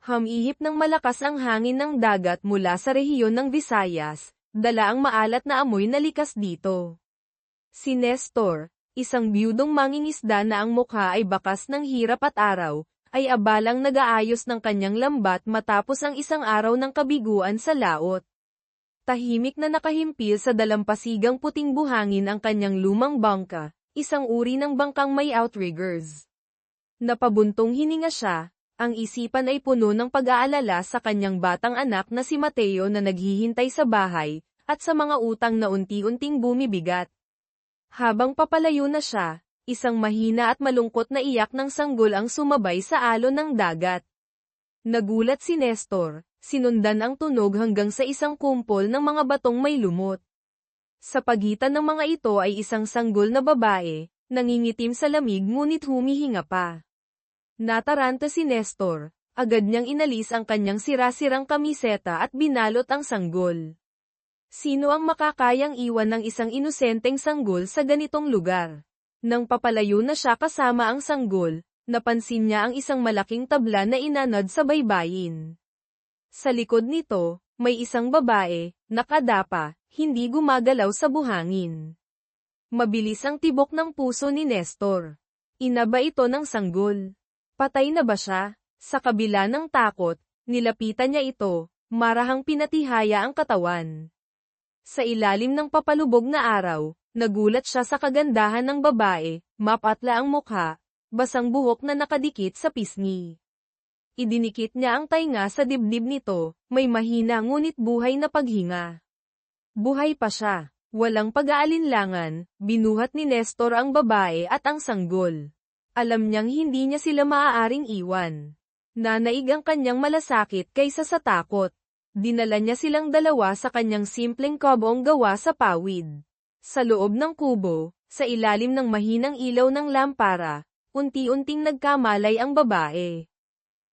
Humihip ng malakas ang hangin ng dagat mula sa rehiyon ng Visayas, dala ang maalat na amoy na likas dito. Si Nestor, isang biyudong mangingisda na ang mukha ay bakas ng hirap at araw, ay abalang nag-aayos ng kanyang lambat matapos ang isang araw ng kabiguan sa laot. Tahimik na nakahimpil sa dalampasigang puting buhangin ang kanyang lumang bangka, isang uri ng bangkang may outriggers. Napabuntong hininga siya, ang isipan ay puno ng pag-aalala sa kanyang batang anak na si Mateo na naghihintay sa bahay, at sa mga utang na unti-unting bumibigat. Habang papalayo na siya, isang mahina at malungkot na iyak ng sanggol ang sumabay sa alon ng dagat. Nagulat si Nestor, sinundan ang tunog hanggang sa isang kumpol ng mga batong may lumot. Sa pagitan ng mga ito ay isang sanggol na babae, nangingitim sa lamig ngunit humihinga pa. Nataranta si Nestor, agad niyang inalis ang kanyang sira-sirang kamiseta at binalot ang sanggol. Sino ang makakayang iwan ng isang inosenteng sanggol sa ganitong lugar? Nang papalayo na siya kasama ang sanggol, napansin niya ang isang malaking tabla na inanad sa baybayin. Sa likod nito, may isang babae, nakadapa, hindi gumagalaw sa buhangin. Mabilis ang tibok ng puso ni Nestor. Inaba ito ng sanggol. Patay na ba siya? Sa kabila ng takot, nilapitan niya ito, marahang pinatihaya ang katawan. Sa ilalim ng papalubog na araw, nagulat siya sa kagandahan ng babae, mapatla ang mukha, basang buhok na nakadikit sa pisngi. Idinikit niya ang tainga sa dibdib nito, may mahina ngunit buhay na paghinga. Buhay pa siya. Walang pag-aalinlangan, binuhat ni Nestor ang babae at ang sanggol. Alam niyang hindi niya sila maaaring iwan. Nanaig ang kanyang malasakit kaysa sa takot. Dinala niya silang dalawa sa kanyang simpleng kubong gawa sa pawid. Sa loob ng kubo, sa ilalim ng mahinang ilaw ng lampara, unti-unting nagkamalay ang babae.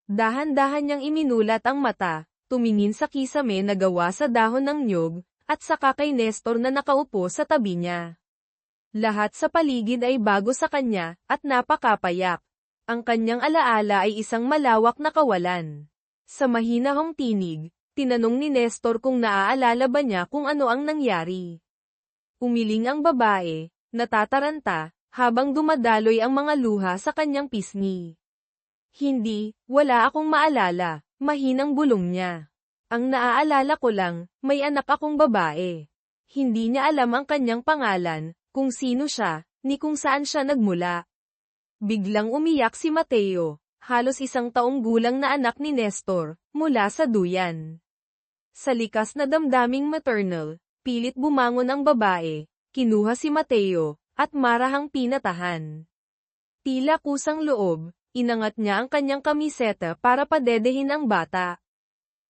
Dahan-dahan niyang iminulat ang mata, tumingin sa kisame na gawa sa dahon ng nyog, at saka kay Nestor na nakaupo sa tabi niya. Lahat sa paligid ay bago sa kanya, at napakapayak. Ang kanyang alaala ay isang malawak na kawalan. Sa mahinahong tinig, tinanong ni Nestor kung naaalala ba niya kung ano ang nangyari. Umiling ang babae, natataranta, habang dumadaloy ang mga luha sa kanyang pisngi. Hindi, wala akong maalala, mahinang bulong niya. Ang naaalala ko lang, may anak akong babae. Hindi niya alam ang kanyang pangalan, kung sino siya, ni kung saan siya nagmula. Biglang umiyak si Mateo, halos 1 taong gulang na anak ni Nestor, mula sa duyan. Sa likas na damdaming maternal, pilit bumangon ang babae, kinuha si Mateo, at marahang pinatahan. Tila kusang loob, inangat niya ang kanyang kamiseta para padedehin ang bata.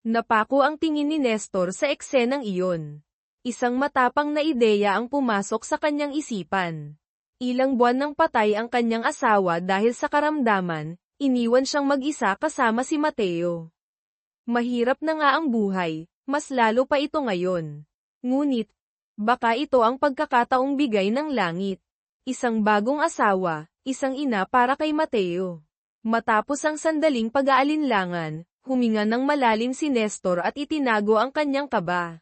Napako ang tingin ni Nestor sa eksenang iyon. Isang matapang na ideya ang pumasok sa kanyang isipan. Ilang buwan nang patay ang kanyang asawa dahil sa karamdaman, iniwan siyang mag-isa kasama si Mateo. Mahirap na nga ang buhay, mas lalo pa ito ngayon. Ngunit, baka ito ang pagkakataong bigay ng langit. Isang bagong asawa, isang ina para kay Mateo. Matapos ang sandaling pag-aalinlangan, huminga ng malalim si Nestor at itinago ang kanyang kaba.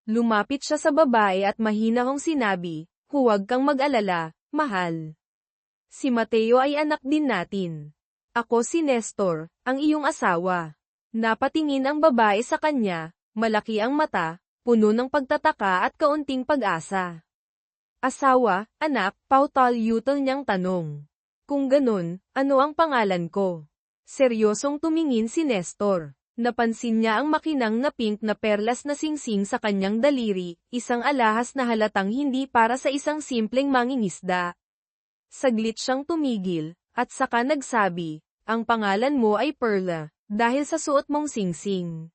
Lumapit siya sa babae at mahinahong sinabi, "Huwag kang mag-alala, mahal. Si Mateo ay anak din natin. Ako si Nestor, ang iyong asawa." Napatingin ang babae sa kanya, malaki ang mata, puno ng pagtataka at kaunting pag-asa. "Asawa, anak?" Pautal-yutal niyang tanong. "Kung ganun, ano ang pangalan ko?" Seryosong tumingin si Nestor. Napansin niya ang makinang na pink na perlas na singsing sa kanyang daliri, isang alahas na halatang hindi para sa isang simpleng mangingisda. Saglit siyang tumigil, at saka nagsabi, "Ang pangalan mo ay Perla, dahil sa suot mong singsing."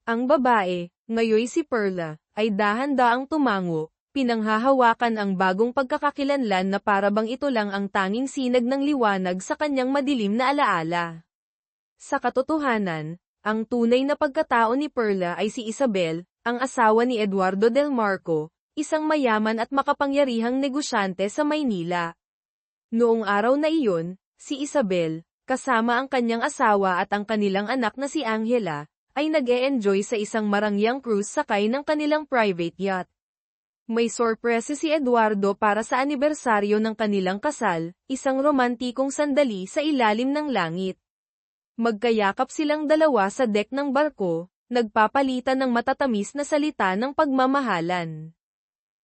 Ang babae, ngayoy si Perla, ay dahan-daang tumango, pinanghahawakan ang bagong pagkakakilanlan na parabang ito lang ang tanging sinag ng liwanag sa kanyang madilim na alaala. Sa katotohanan, ang tunay na pagkatao ni Perla ay si Isabel, ang asawa ni Eduardo Del Marco, isang mayaman at makapangyarihang negosyante sa Maynila. Noong araw na iyon, si Isabel, kasama ang kanyang asawa at ang kanilang anak na si Angela, ay nag-e-enjoy sa isang marangyang cruise sakay ng kanilang private yacht. May sorpresa si Eduardo para sa anibersaryo ng kanilang kasal, isang romantikong sandali sa ilalim ng langit. Magkayakap silang dalawa sa deck ng barko, nagpapalitan ng matatamis na salita ng pagmamahalan.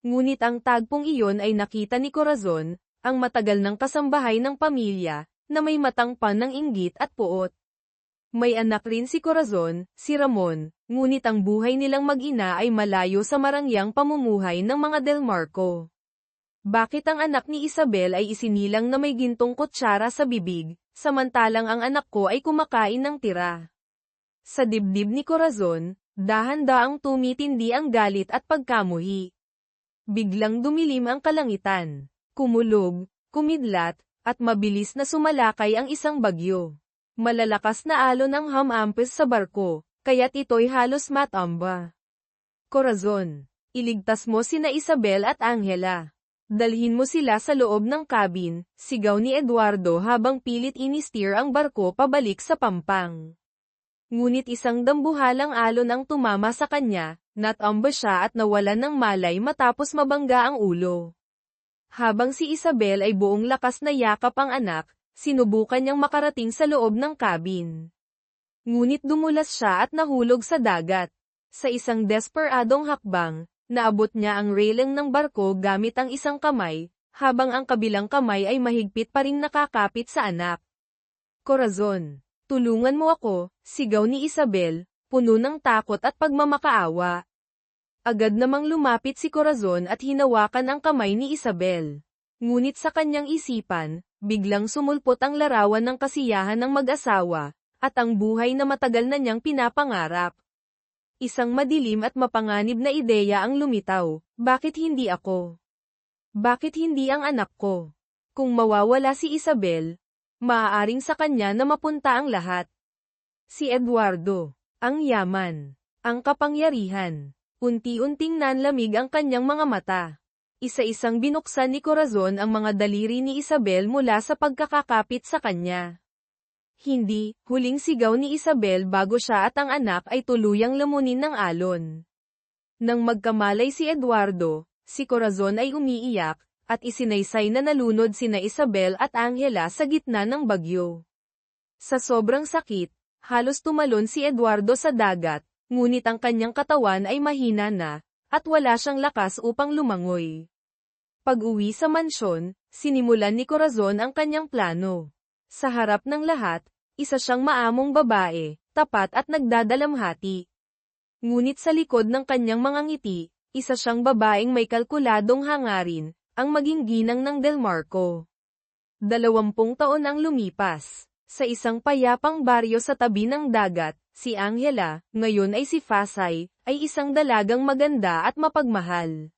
Ngunit ang tagpong iyon ay nakita ni Corazon, ang matagal ng kasambahay ng pamilya, na may matang pan ng inggit at puot. May anak rin si Corazon, si Ramon, ngunit ang buhay nilang mag-ina ay malayo sa marangyang pamumuhay ng mga Del Marco. Bakit ang anak ni Isabel ay isinilang na may gintong kutsara sa bibig, samantalang ang anak ko ay kumakain ng tira? Sa dibdib ni Corazon, dahan-daang tumitindi ang galit at pagkamuhi. Biglang dumilim ang kalangitan. Kumulog, kumidlat, at mabilis na sumalakay ang isang bagyo. Malalakas na alon ang hamampes sa barko, kaya't ito'y halos matamba. Corazon, iligtas mo sina Isabel at Angela. Dalhin mo sila sa loob ng cabin, sigaw ni Eduardo habang pilit ini-steer ang barko pabalik sa pampang. Ngunit isang dambuhalang alon ang tumama sa kanya, natamba siya at nawalan ng malay matapos mabangga ang ulo. Habang si Isabel ay buong lakas na yakap ang anak, sinubukan niyang makarating sa loob ng cabin. Ngunit dumulas siya at nahulog sa dagat. Sa isang desperadong hakbang, naabot niya ang railing ng barko gamit ang isang kamay, habang ang kabilang kamay ay mahigpit pa ring nakakapit sa anak. Corazon, tulungan mo ako, sigaw ni Isabel, puno ng takot at pagmamakaawa. Agad namang lumapit si Corazon at hinawakan ang kamay ni Isabel. Ngunit sa kanyang isipan, biglang sumulpot ang larawan ng kasiyahan ng mag-asawa, at ang buhay na matagal na niyang pinapangarap. Isang madilim at mapanganib na ideya ang lumitaw, bakit hindi ako? Bakit hindi ang anak ko? Kung mawawala si Isabel, maaaring sa kanya na mapunta ang lahat. Si Eduardo, ang yaman, ang kapangyarihan. Unti-unting nanlamig ang kanyang mga mata. Isa-isang binuksan ni Corazon ang mga daliri ni Isabel mula sa pagkakakapit sa kanya. Hindi, huling sigaw ni Isabel bago siya at ang anak ay tuluyang lamunin ng alon. Nang magkamalay si Eduardo, si Corazon ay umiiyak, at isinaysay na nalunod sina Isabel at Angela sa gitna ng bagyo. Sa sobrang sakit, halos tumalon si Eduardo sa dagat, ngunit ang kanyang katawan ay mahina na, at wala siyang lakas upang lumangoy. Pag-uwi sa mansyon, sinimulan ni Corazon ang kanyang plano. Sa harap ng lahat, isa siyang maamong babae, tapat at nagdadalamhati. Ngunit sa likod ng kanyang mga ngiti, isa siyang babaeng may kalkuladong hangarin, ang maging ginang ng Del Marco. 20 taon ang lumipas. Sa isang payapang baryo sa tabi ng dagat, si Angela, ngayon ay si Fasay, ay isang dalagang maganda at mapagmahal.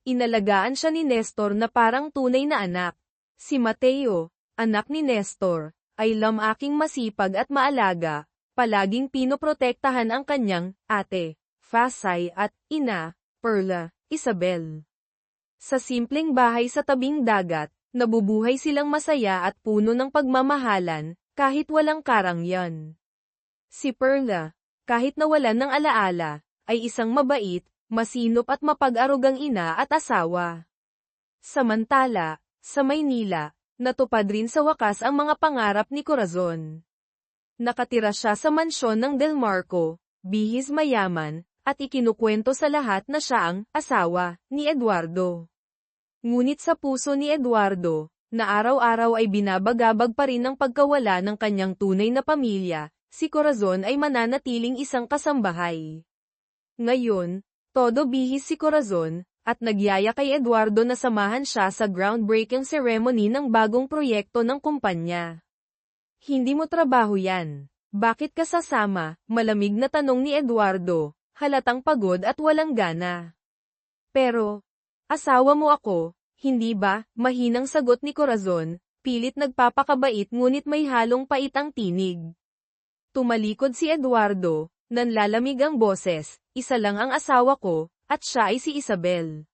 Inalagaan siya ni Nestor na parang tunay na anak. Si Mateo, anak ni Nestor, ay lamaking masipag at maalaga, palaging pinoprotektahan ang kanyang ate, Fasay at ina, Perla, Isabel. Sa simpleng bahay sa tabing dagat, nabubuhay silang masaya at puno ng pagmamahalan, kahit walang karangyan. Si Perla, kahit nawalan ng alaala, ay isang mabait, masinop at mapag-arugang ina at asawa. Samantala, sa Maynila, natupad rin sa wakas ang mga pangarap ni Corazon. Nakatira siya sa mansyon ng Del Marco, bihis mayaman, at ikinukwento sa lahat na siya ang asawa ni Eduardo. Ngunit sa puso ni Eduardo, na araw-araw ay binabagabag pa rin ang pagkawala ng kanyang tunay na pamilya, si Corazon ay mananatiling isang kasambahay. Ngayon, todo bihis si Corazon, at nagyaya kay Eduardo na samahan siya sa groundbreaking ceremony ng bagong proyekto ng kumpanya. Hindi mo trabaho yan. Bakit ka sasama? Malamig na tanong ni Eduardo, halatang pagod at walang gana. Pero, asawa mo ako, hindi ba? Mahinang sagot ni Corazon, pilit nagpapakabait ngunit may halong pait ang tinig. Tumalikod si Eduardo, nanlalamig ang boses, isa lang ang asawa ko, at siya ay si Isabel.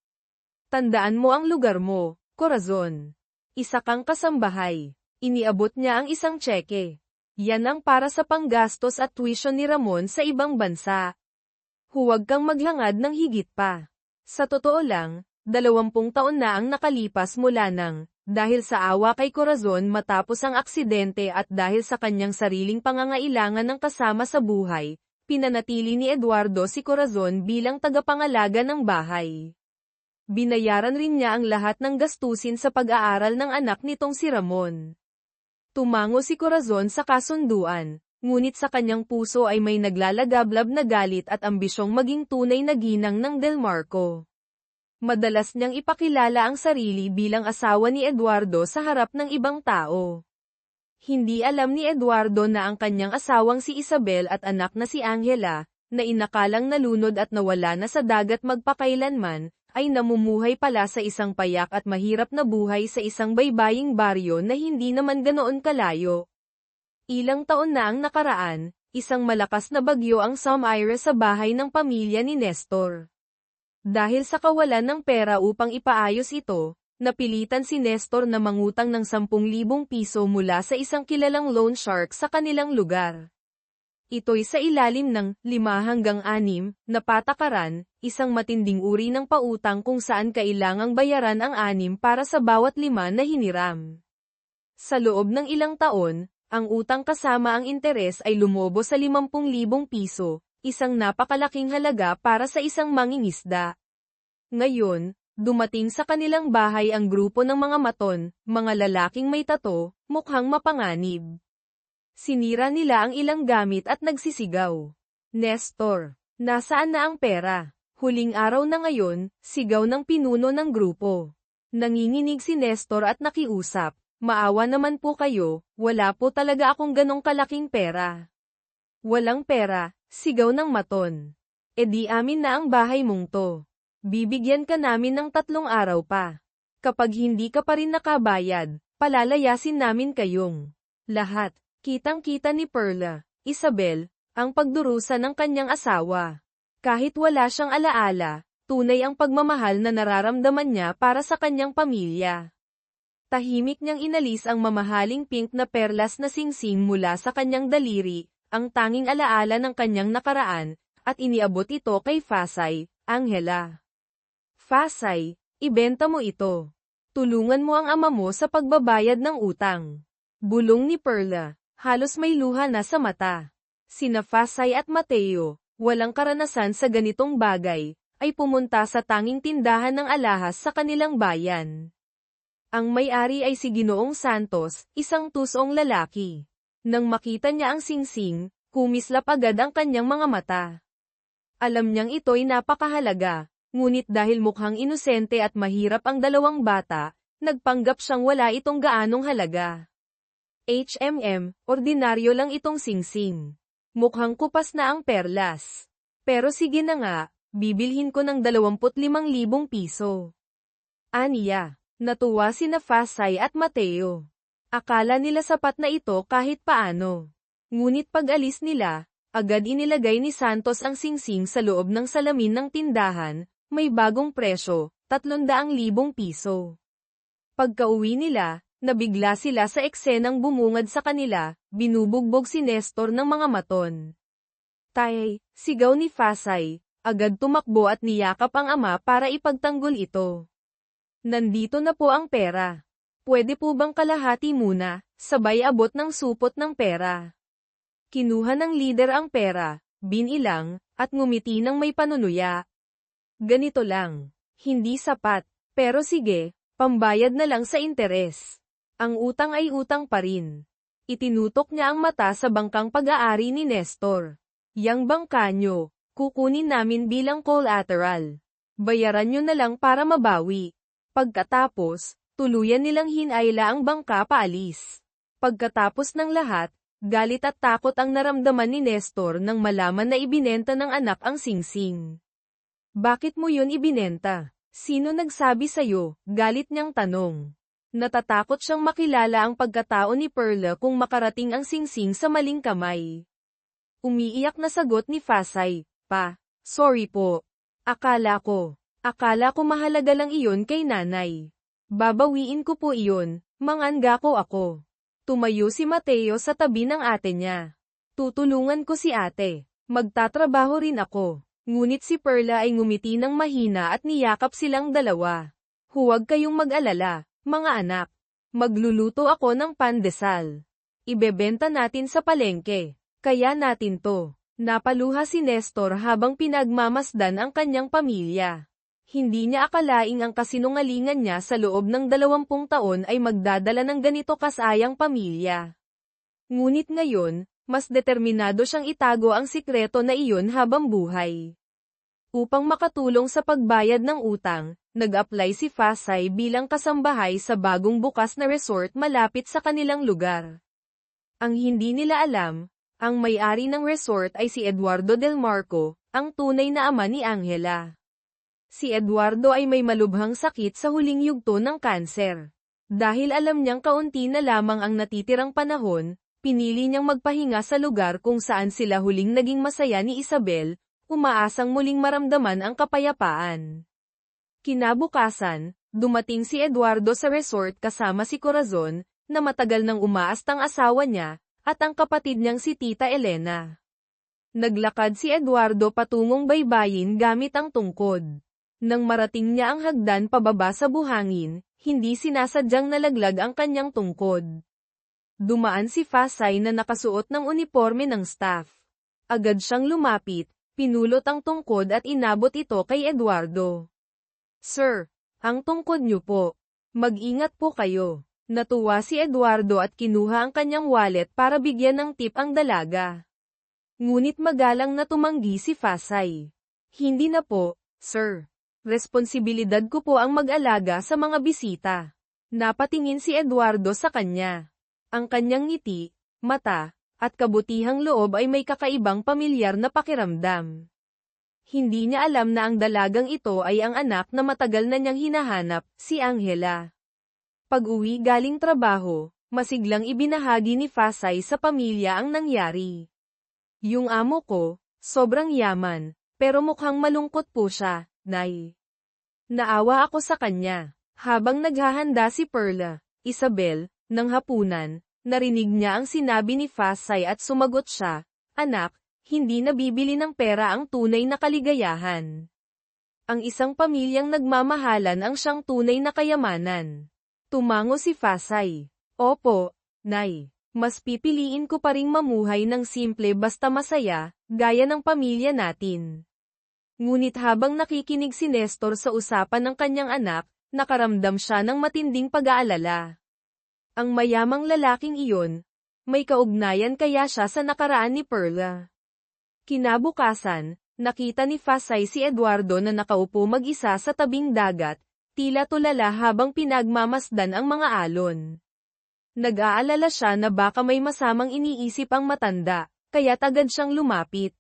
Tandaan mo ang lugar mo, Corazon. Isa kang kasambahay. Iniabot niya ang isang tseke. Yan ang para sa panggastos at tuition ni Ramon sa ibang bansa. Huwag kang maghangad ng higit pa. Sa totoo lang, 20 taon na ang nakalipas mula nang, dahil sa awa kay Corazon matapos ang aksidente at dahil sa kanyang sariling pangangailangan ng kasama sa buhay, pinanatili ni Eduardo si Corazon bilang tagapangalaga ng bahay. Binayaran rin niya ang lahat ng gastusin sa pag-aaral ng anak nitong si Ramon. Tumango si Corazon sa kasunduan, ngunit sa kanyang puso ay may naglalagablab na galit at ambisyong maging tunay na ginang ng Delmarco. Madalas niyang ipakilala ang sarili bilang asawa ni Eduardo sa harap ng ibang tao. Hindi alam ni Eduardo na ang kanyang asawang si Isabel at anak na si Angela, na inakalang nalunod at nawala na sa dagat magpakailanman, ay namumuhay pala sa isang payak at mahirap na buhay sa isang baybaying baryo na hindi naman ganoon kalayo. Ilang taon na ang nakaraan, isang malakas na bagyo ang sumire sa bahay ng pamilya ni Nestor. Dahil sa kawalan ng pera upang ipaayos ito, napilitan si Nestor na mangutang ng 10,000 piso mula sa isang kilalang loan shark sa kanilang lugar. Ito'y sa ilalim ng 5 hanggang 6 na patakaran, isang matinding uri ng pautang kung saan kailangang bayaran ang 6 para sa bawat 5 na hiniram. Sa loob ng ilang taon, ang utang kasama ang interes ay lumobo sa 50,000 piso, isang napakalaking halaga para sa isang mangingisda. Ngayon, dumating sa kanilang bahay ang grupo ng mga maton, mga lalaking may tato, mukhang mapanganib. Sinira nila ang ilang gamit at nagsisigaw. Nestor, nasaan na ang pera? Huling araw na ngayon, sigaw ng pinuno ng grupo. Nanginginig si Nestor at nakiusap, maawa naman po kayo, wala po talaga akong ganong kalaking pera. Walang pera, sigaw ng maton. E di amin na ang bahay mong to. Bibigyan ka namin ng 3 araw pa. Kapag hindi ka pa rin nakabayad, palalayasin namin kayong lahat. Kitang-kita ni Perla, Isabel, ang pagdurusa ng kanyang asawa. Kahit wala siyang alaala, tunay ang pagmamahal na nararamdaman niya para sa kanyang pamilya. Tahimik niyang inalis ang mamahaling pink na perlas na singsing mula sa kanyang daliri, ang tanging alaala ng kanyang nakaraan, at iniabot ito kay Fasay, Angela. Fasay, ibenta mo ito. Tulungan mo ang ama mo sa pagbabayad ng utang. Bulong ni Perla. Halos may luha na sa mata. Sina Fasay at Mateo, walang karanasan sa ganitong bagay, ay pumunta sa tanging tindahan ng alahas sa kanilang bayan. Ang may-ari ay si Ginoong Santos, isang tusong lalaki. Nang makita niya ang singsing, kumislap agad ang kanyang mga mata. Alam niyang ito'y napakahalaga, ngunit dahil mukhang inosente at mahirap ang 2 bata, nagpanggap siyang wala itong gaanong halaga. Ordinaryo lang itong singsing. Mukhang kupas na ang perlas. Pero sige na nga, bibilhin ko ng 25,000 piso. Aniya, natuwa sina Fasay at Mateo. Akala nila sapat na ito kahit paano. Ngunit pag-alis nila, agad inilagay ni Santos ang singsing sa loob ng salamin ng tindahan, may bagong presyo, 300,000 piso. Pagka-uwi nila, nabigla sila sa eksenang bumungad sa kanila, binubugbog si Nestor ng mga maton. Tay, sigaw ni Fasay, agad tumakbo at niyakap ang ama para ipagtanggol ito. Nandito na po ang pera. Pwede po bang kalahati muna, sabay abot ng supot ng pera. Kinuha ng lider ang pera, binilang, at ngumiti ng may panunuya. Ganito lang, hindi sapat, pero sige, pambayad na lang sa interes. Ang utang ay utang pa rin. Itinutok niya ang mata sa bangkang pag-aari ni Nestor. Yang bangka nyo, kukunin namin bilang collateral. Bayaran nyo na lang para mabawi. Pagkatapos, tuluyan nilang hinayla ang bangka paalis. Pagkatapos ng lahat, galit at takot ang naramdaman ni Nestor nang malaman na ibinenta ng anak ang singsing. Bakit mo yun ibinenta? Sino nagsabi sa'yo? Galit niyang tanong. Natatakot siyang makilala ang pagkatao ni Perla kung makarating ang singsing sa maling kamay. Umiiyak na sagot ni Fasay, Pa, sorry po. Akala ko mahalaga lang iyon kay nanay. Babawiin ko po iyon, mangangako ako. Tumayo si Mateo sa tabi ng ate niya. Tutulungan ko si ate. Magtatrabaho rin ako. Ngunit si Perla ay ngumiti ng mahina at niyakap silang dalawa. Huwag kayong mag-alala, mga anak. Magluluto ako ng pandesal. Ibebenta natin sa palengke. Kaya natin to. Napaluha si Nestor habang pinagmamasdan ang kanyang pamilya. Hindi niya akalaing ang kasinungalingan niya sa loob ng 20 taon ay magdadala ng ganito kasayang pamilya. Ngunit ngayon, mas determinado siyang itago ang sikreto na iyon habang buhay. Upang makatulong sa pagbayad ng utang, nag-apply si Fasay bilang kasambahay sa bagong bukas na resort malapit sa kanilang lugar. Ang hindi nila alam, ang may-ari ng resort ay si Eduardo Del Marco, ang tunay na ama ni Angela. Si Eduardo ay may malubhang sakit sa huling yugto ng kanser. Dahil alam niyang kaunti na lamang ang natitirang panahon, pinili niyang magpahinga sa lugar kung saan sila huling naging masaya ni Isabel, umaasang muling maramdaman ang kapayapaan. Kinabukasan, dumating si Eduardo sa resort kasama si Corazon, na matagal nang umaastang asawa niya, at ang kapatid niyang si Tita Elena. Naglakad si Eduardo patungong baybayin gamit ang tungkod. Nang marating niya ang hagdan pababa sa buhangin, hindi sinasadyang nalaglag ang kanyang tungkod. Dumaan si Fasay na nakasuot ng uniforme ng staff. Agad siyang lumapit, pinulot ang tungkod at inabot ito kay Eduardo. "Sir, ang tungkod niyo po. Mag-ingat po kayo." Natuwa si Eduardo at kinuha ang kanyang wallet para bigyan ng tip ang dalaga. Ngunit magalang na tumanggi si Fasay. "Hindi na po, sir. Responsibilidad ko po ang mag-alaga sa mga bisita." Napatingin si Eduardo sa kanya. Ang kanyang ngiti, mata, at kabutihang loob ay may kakaibang pamilyar na pakiramdam. Hindi niya alam na ang dalagang ito ay ang anak na matagal na niyang hinahanap, si Angela. Pag-uwi galing trabaho, masiglang ibinahagi ni Fasay sa pamilya ang nangyari. "Yung amo ko, sobrang yaman, pero mukhang malungkot po siya, Nay. Naawa ako sa kanya." Habang naghahanda si Perla, Isabel, ng hapunan, narinig niya ang sinabi ni Fasay at sumagot siya, "Anak, hindi nabibili ng pera ang tunay na kaligayahan. Ang isang pamilyang nagmamahalan ang siyang tunay na kayamanan." Tumango si Fasay. "Opo, Nay. Mas pipiliin ko pa ring mamuhay ng simple basta masaya, gaya ng pamilya natin." Ngunit habang nakikinig si Nestor sa usapan ng kanyang anak, nakaramdam siya ng matinding pag-aalala. Ang mayamang lalaking iyon, may kaugnayan kaya siya sa nakaraan ni Perla. Kinabukasan, nakita ni Fasay si Eduardo na nakaupo mag-isa sa tabing dagat, tila tulala habang pinagmamasdan ang mga alon. Nag-aalala siya na baka may masamang iniisip ang matanda, kaya't agad siyang lumapit.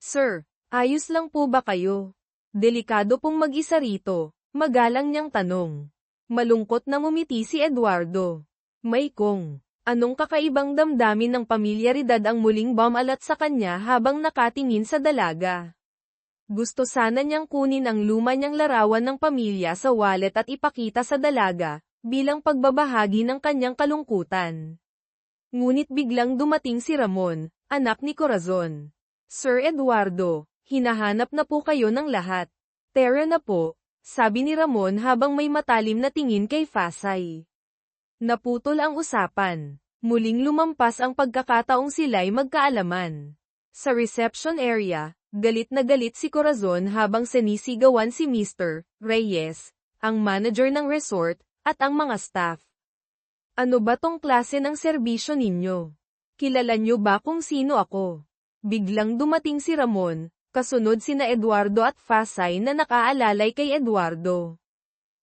"Sir, ayos lang po ba kayo? Delikado pong mag-isa rito." Magalang niyang tanong. Malungkot na ngumiti si Eduardo. "May kong. Anong kakaibang damdamin ng pamilyaridad ang muling bumalat sa kanya habang nakatingin sa dalaga. Gusto sana niyang kunin ang luma niyang larawan ng pamilya sa wallet at ipakita sa dalaga, bilang pagbabahagi ng kanyang kalungkutan. Ngunit biglang dumating si Ramon, anak ni Corazon. "Sir Eduardo, hinahanap na po kayo ng lahat." "Tara na po," sabi ni Ramon habang may matalim na tingin kay Fasay. Naputol ang usapan. Muling lumampas ang pagkakataong sila'y magkaalaman. Sa reception area, galit na galit si Corazon habang sinisigawan si Mr. Reyes, ang manager ng resort, at ang mga staff. "Ano ba tong klase ng serbisyo ninyo? Kilala nyo ba kung sino ako?" Biglang dumating si Ramon, kasunod sina Eduardo at Fasay na nakaalalay kay Eduardo.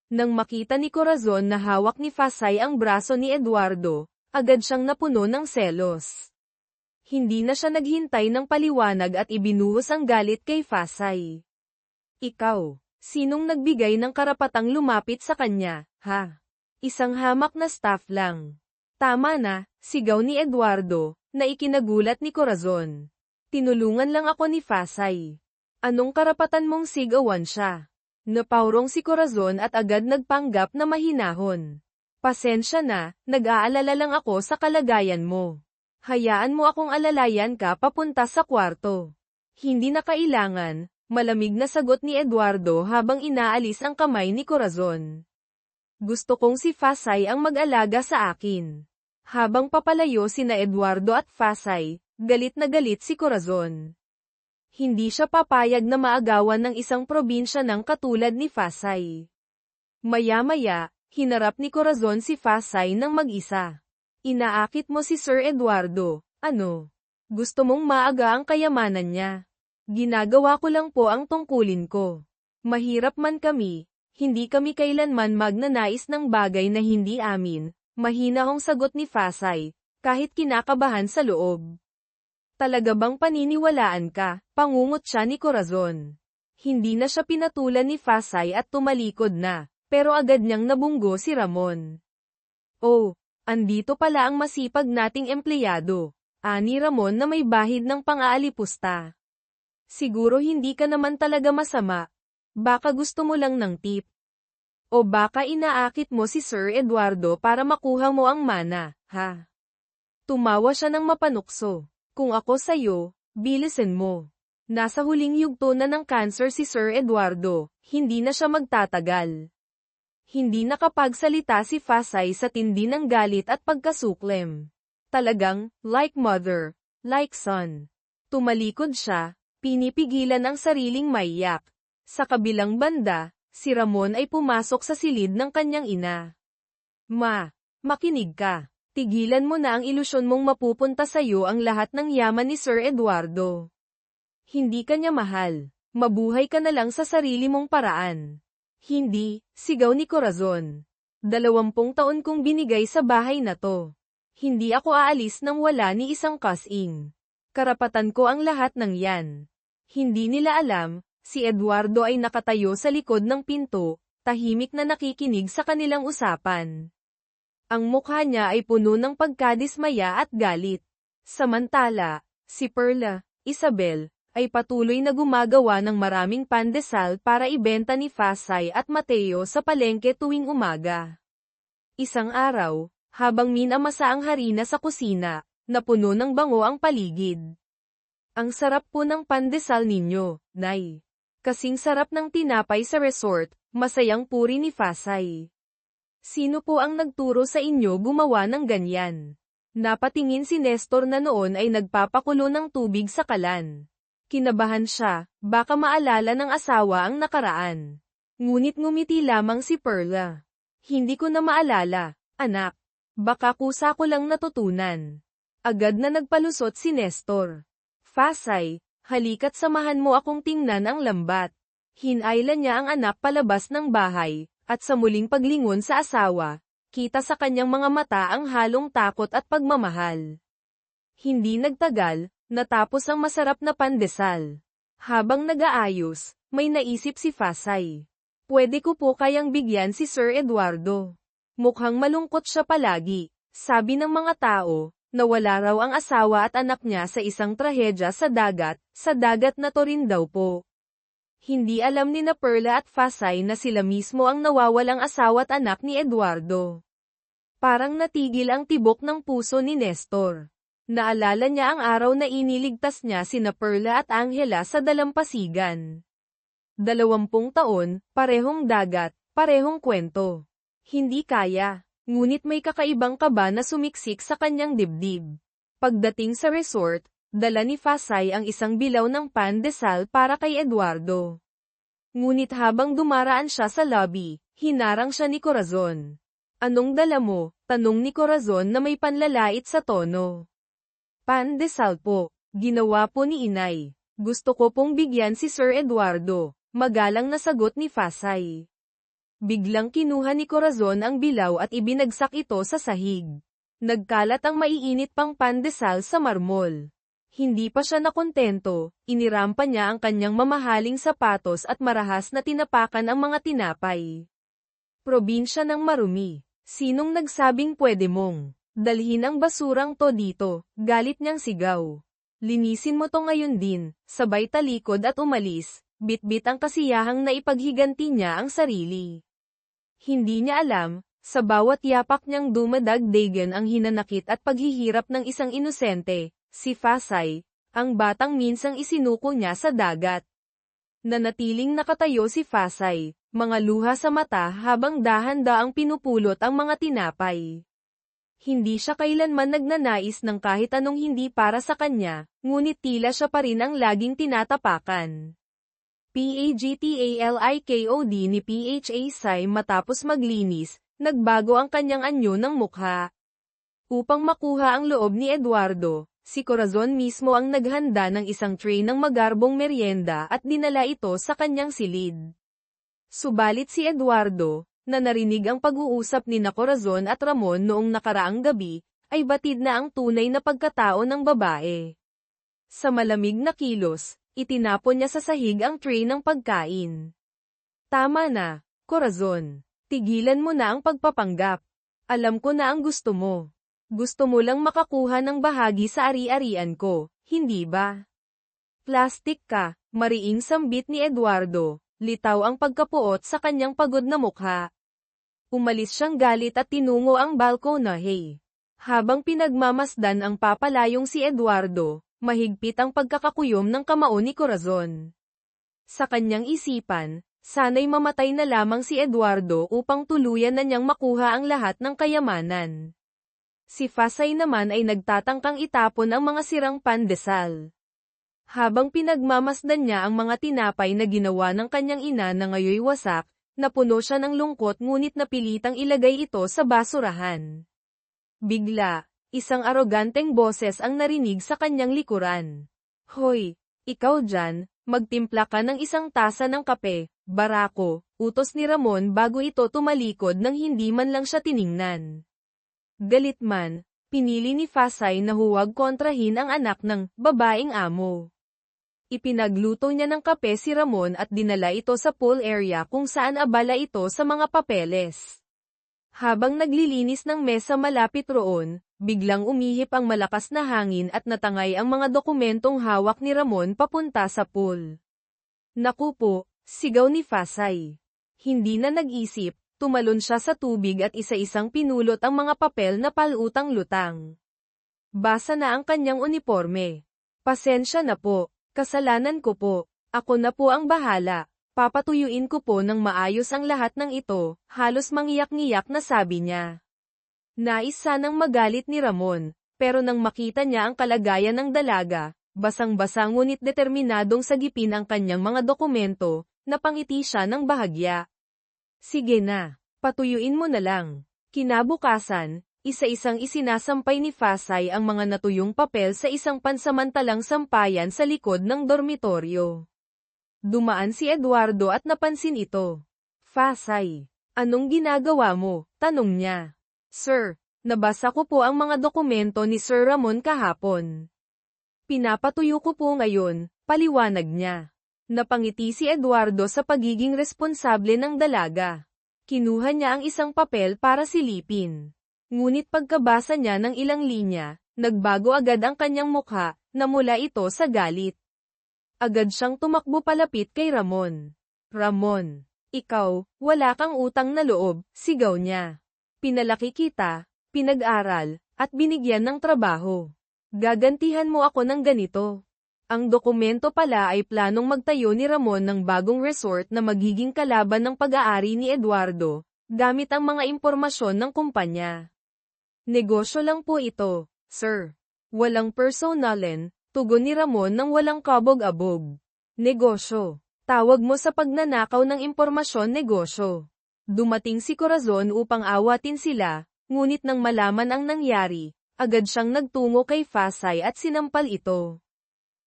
Nang makita ni Corazon na hawak ni Fasay ang braso ni Eduardo, agad siyang napuno ng selos. Hindi na siya naghintay ng paliwanag at ibinuhos ang galit kay Fasay. "Ikaw, sinong nagbigay ng karapatang lumapit sa kanya, ha? Isang hamak na staff lang." "Tama na," sigaw ni Eduardo, na ikinagulat ni Corazon. "Tinulungan lang ako ni Fasay. Anong karapatan mong sigawan siya?" Napaurong si Corazon at agad nagpanggap na mahinahon. Pasensya na, nag-aalala lang ako sa kalagayan mo. Hayaan mo akong alalayan ka papunta sa kwarto. Hindi na kailangan, malamig na sagot ni Eduardo habang inaalis ang kamay ni Corazon. Gusto kong si Fasay ang mag-alaga sa akin. Habang papalayo sina Eduardo at Fasay, galit na galit si Corazon. Hindi siya papayag na maagawan ng isang probinsya ng katulad ni Fasay. Maya-maya, hinarap ni Corazon si Fasay ng mag-isa. Inaakit mo si Sir Eduardo, ano? Gusto mong maaga ang kayamanan niya. Ginagawa ko lang po ang tungkulin ko. Mahirap man kami, hindi kami kailanman magnanais ng bagay na hindi amin, mahinahong sagot ni Fasay, kahit kinakabahan sa loob. Talaga bang paniniwalaan ka? Pangungot siya ni Corazon. Hindi na siya pinatulan ni Fasay at tumalikod na, pero agad niyang nabunggo si Ramon. Oh, andito pala ang masipag nating empleyado. Ani Ramon na may bahid ng pang-aalipusta. Siguro hindi ka naman talaga masama. Baka gusto mo lang ng tip. O baka inaakit mo si Sir Eduardo para makuha mo ang mana, ha? Tumawa siya ng mapanukso. Kung ako sa'yo, bilisin mo. Nasa huling yugto na ng cancer si Sir Eduardo, hindi na siya magtatagal. Hindi nakapagsalita si Fasay sa tindi ng galit at pagkasuklem. Talagang, like mother, like son. Tumalikod siya, pinipigilan ang sariling maiyak. Sa kabilang banda, si Ramon ay pumasok sa silid ng kanyang ina. Makinig ka. Tigilan mo na ang ilusyon mong mapupunta sa'yo ang lahat ng yaman ni Sir Eduardo. Hindi ka niya mahal. Mabuhay ka na lang sa sarili mong paraan. Hindi, sigaw ni Corazon. 20 taon kong binigay sa bahay na to. Hindi ako aalis nang wala ni isang kasing. Karapatan ko ang lahat ng yan. Hindi nila alam, si Eduardo ay nakatayo sa likod ng pinto, tahimik na nakikinig sa kanilang usapan. Ang mukha niya ay puno ng pagkadismaya at galit. Samantala, si Perla, Isabel, ay patuloy na gumagawa ng maraming pandesal para ibenta ni Fasay at Mateo sa palengke tuwing umaga. Isang araw, habang minamasa ang harina sa kusina, napuno ng bango ang paligid. Ang sarap po ng pandesal ninyo, Nay. Kasing sarap ng tinapay sa resort, masayang puri ni Fasay. Sino po ang nagturo sa inyo gumawa ng ganyan? Napatingin si Nestor na noon ay nagpapakulo ng tubig sa kalan. Kinabahan siya, baka maalala ng asawa ang nakaraan. Ngunit ngumiti lamang si Perla. Hindi ko na maalala, anak. Baka kusa ko lang natutunan. Agad na nagpalusot si Nestor. Fasay, halika't samahan mo akong tingnan ang lambat. Hinailan niya ang anak palabas ng bahay, at sa muling paglingon sa asawa, kita sa kanyang mga mata ang halong takot at pagmamahal. Hindi nagtagal, natapos ang masarap na pandesal. Habang nag-aayos, may naisip si Fasay. Pwede ko po kayang bigyan si Sir Eduardo. Mukhang malungkot siya palagi, sabi ng mga tao, nawala raw ang asawa at anak niya sa isang trahedya sa dagat na to rin daw po. Hindi alam ni na Perla at Fasay na sila mismo ang nawawalang asawa at anak ni Eduardo. Parang natigil ang tibok ng puso ni Nestor. Naalala niya ang araw na iniligtas niya sina Perla at Angela sa dalampasigan. 20 taon, parehong dagat, parehong kwento. Hindi kaya, ngunit may kakaibang kaba na sumiksik sa kanyang dibdib. Pagdating sa resort, dala ni Fasay ang isang bilaw ng pandesal para kay Eduardo. Ngunit habang dumaraan siya sa lobby, hinarang siya ni Corazon. Anong dala mo? Tanong ni Corazon na may panlalait sa tono. Pandesal po, ginawa po ni inay. Gusto ko pong bigyan si Sir Eduardo, magalang na sagot ni Fasay. Biglang kinuha ni Corazon ang bilaw at ibinagsak ito sa sahig. Nagkalat ang maiinit pang pandesal sa marmol. Hindi pa siya nakontento, inirampa niya ang kanyang mamahaling sapatos at marahas na tinapakan ang mga tinapay. Probinsya ng marumi. Sinong nagsabing pwede mong dalhin ang basurang to dito? Galit niyang sigaw. Linisin mo to ngayon din, sabay talikod at umalis, bitbit ang kasiyahang na ipaghiganti niya ang sarili. Hindi niya alam, Sa bawat yapak niyang dumadagdagan ang hinanakit at paghihirap ng isang inosente, si Fasay, ang batang minsang isinuko niya sa dagat. Nanatiling nakatayo si Fasay, mga luha sa mata habang dahan-daang pinupulot ang mga tinapay. Hindi siya kailanman nagnanais ng kahit anong hindi para sa kanya, ngunit tila siya pa rin ang laging tinatapakan. Pagtalikod ni Phasay matapos maglinis, nagbago ang kanyang anyo ng mukha. Upang makuha ang loob ni Eduardo, si Corazon mismo ang naghanda ng isang tray ng magarbong merienda at dinala ito sa kanyang silid. Subalit si Eduardo, na narinig ang pag-uusap ni Corazon at Ramon noong nakaraang gabi, ay batid na ang tunay na pagkatao ng babae. Sa malamig na kilos, itinapon niya sa sahig ang tray ng pagkain. Tama na, Corazon. Tigilan mo na ang pagpapanggap. Alam ko na ang gusto mo. Gusto mo lang makakuha ng bahagi sa ari-arian ko, hindi ba? Plastic ka, mariing sambit ni Eduardo, litaw ang pagkapuot sa kanyang pagod na mukha. Umalis siyang galit at tinungo ang balkonahe. Habang pinagmamasdan ang papalayong si Eduardo, mahigpit ang pagkakakuyom ng kamao ni Corazon. Sa kanyang isipan, sana'y mamatay na lamang si Eduardo upang tuluyan na niyang makuha ang lahat ng kayamanan. Si Fasay naman ay nagtatangkang itapon ang mga sirang pandesal. Habang pinagmamasdan niya ang mga tinapay na ginawa ng kanyang ina na ngayoy wasak, napuno siya ng lungkot ngunit napilitang ilagay ito sa basurahan. Bigla, isang aroganteng boses ang narinig sa kanyang likuran. Hoy, ikaw dyan, magtimpla ka ng isang tasa ng kape, Barako, utos ni Ramon bago ito tumalikod nang hindi man lang siya tiningnan. Galit man, pinili ni Fasay na huwag kontrahin ang anak ng babaeng amo. Ipinagluto niya ng kape si Ramon at dinala ito sa pool area kung saan abala ito sa mga papeles. Habang naglilinis ng mesa malapit roon, biglang umihip ang malakas na hangin at natangay ang mga dokumentong hawak ni Ramon papunta sa pool. Naku po, sigaw ni Fasay. Hindi na nag-isip, tumalon siya sa tubig at isa-isang pinulot ang mga papel na palutang-lutang. Basa na ang kanyang uniforme. Pasensya na po. Kasalanan ko po. Ako na po ang bahala. Papatuyuin ko po ng maayos ang lahat ng ito, halos mangiyak-ngiyak na sabi niya. Nais sanang magalit ni Ramon, pero nang makita niya ang kalagayan ng dalaga, basang-basa ngunit determinadong sagipin ang kanyang mga dokumento, napangiti siya ng bahagya. Sige na, patuyuin mo na lang. Kinabukasan, isa-isang isinasampay ni Fasay ang mga natuyong papel sa isang pansamantalang sampayan sa likod ng dormitoryo. Dumaan si Eduardo at napansin ito. Fasay, anong ginagawa mo? Tanong niya. Sir, nabasa ko po ang mga dokumento ni Sir Ramon kahapon. Pinapatuyo ko po ngayon, paliwanag niya. Napangiti si Eduardo sa pagiging responsable ng dalaga. Kinuha niya ang isang papel para silipin. Ngunit pagkabasa niya ng ilang linya, nagbago agad ang kanyang mukha, namula ito sa galit. Agad siyang tumakbo palapit kay Ramon. Ramon, ikaw, wala kang utang na loob, sigaw niya. Pinalaki kita, pinag-aral, at binigyan ng trabaho. Gagantihan mo ako ng ganito. Ang dokumento pala ay planong magtayo ni Ramon ng bagong resort na magiging kalaban ng pag-aari ni Eduardo, gamit ang mga impormasyon ng kumpanya. Negosyo lang po ito, sir. Walang personalin, tugon ni Ramon nang walang kabog-abog. Negosyo. Tawag mo sa pagnanakaw ng impormasyon negosyo. Dumating si Corazon upang awatin sila, ngunit nang malaman ang nangyari, agad siyang nagtungo kay Fasay at sinampal ito.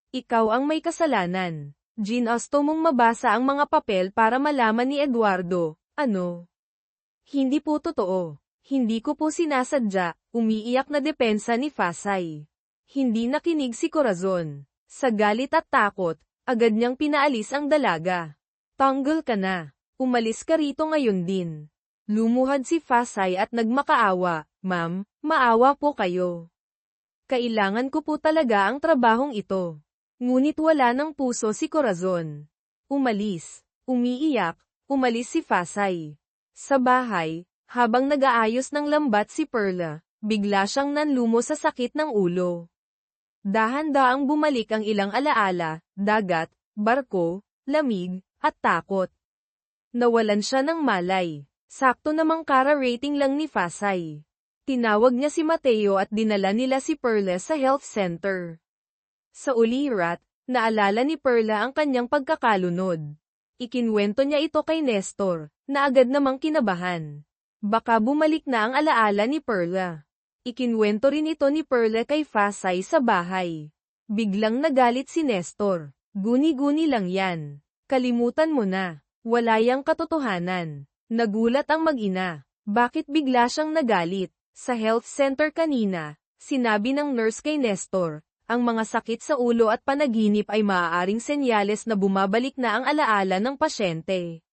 Ikaw ang may kasalanan. Ginusto mong mabasa ang mga papel para malaman ni Eduardo, ano? Hindi po totoo. Hindi ko po sinasadya, umiiyak na depensa ni Fasay. Hindi nakinig si Corazon. Sa galit at takot, agad niyang pinaalis ang dalaga. Tanggol ka na. Umalis ka rito ngayon din. Lumuhad si Fasay at nagmakaawa, Ma'am, maawa po kayo. Kailangan ko po talaga ang trabahong ito. Ngunit wala ng puso si Corazon. Umalis. Umiiyak, umalis si Fasay. Sa bahay, Habang nag-aayos ng lambat si Perla, bigla siyang nanlumo sa sakit ng ulo. Dahan-daang bumalik ang ilang alaala, dagat, barko, lamig, at takot. Nawalan siya ng malay. Sakto namang kara-rating lang ni Fasay. Tinawag niya si Mateo at dinala nila si Perla sa health center. Sa ulirat, naalala ni Perla ang kanyang pagkakalunod. Ikinwento niya ito kay Nestor, na agad namang kinabahan. Baka bumalik na ang alaala ni Perla. Ikinwento rin ito ni Perla kay Fasay sa bahay. Biglang nagalit si Nestor. Guni-guni lang yan. Kalimutan mo na. Wala yang katotohanan. Nagulat ang mag-ina. Bakit bigla siyang nagalit? Sa health center kanina, sinabi ng nurse kay Nestor, ang mga sakit sa ulo at panaginip ay maaaring senyales na bumabalik na ang alaala ng pasyente.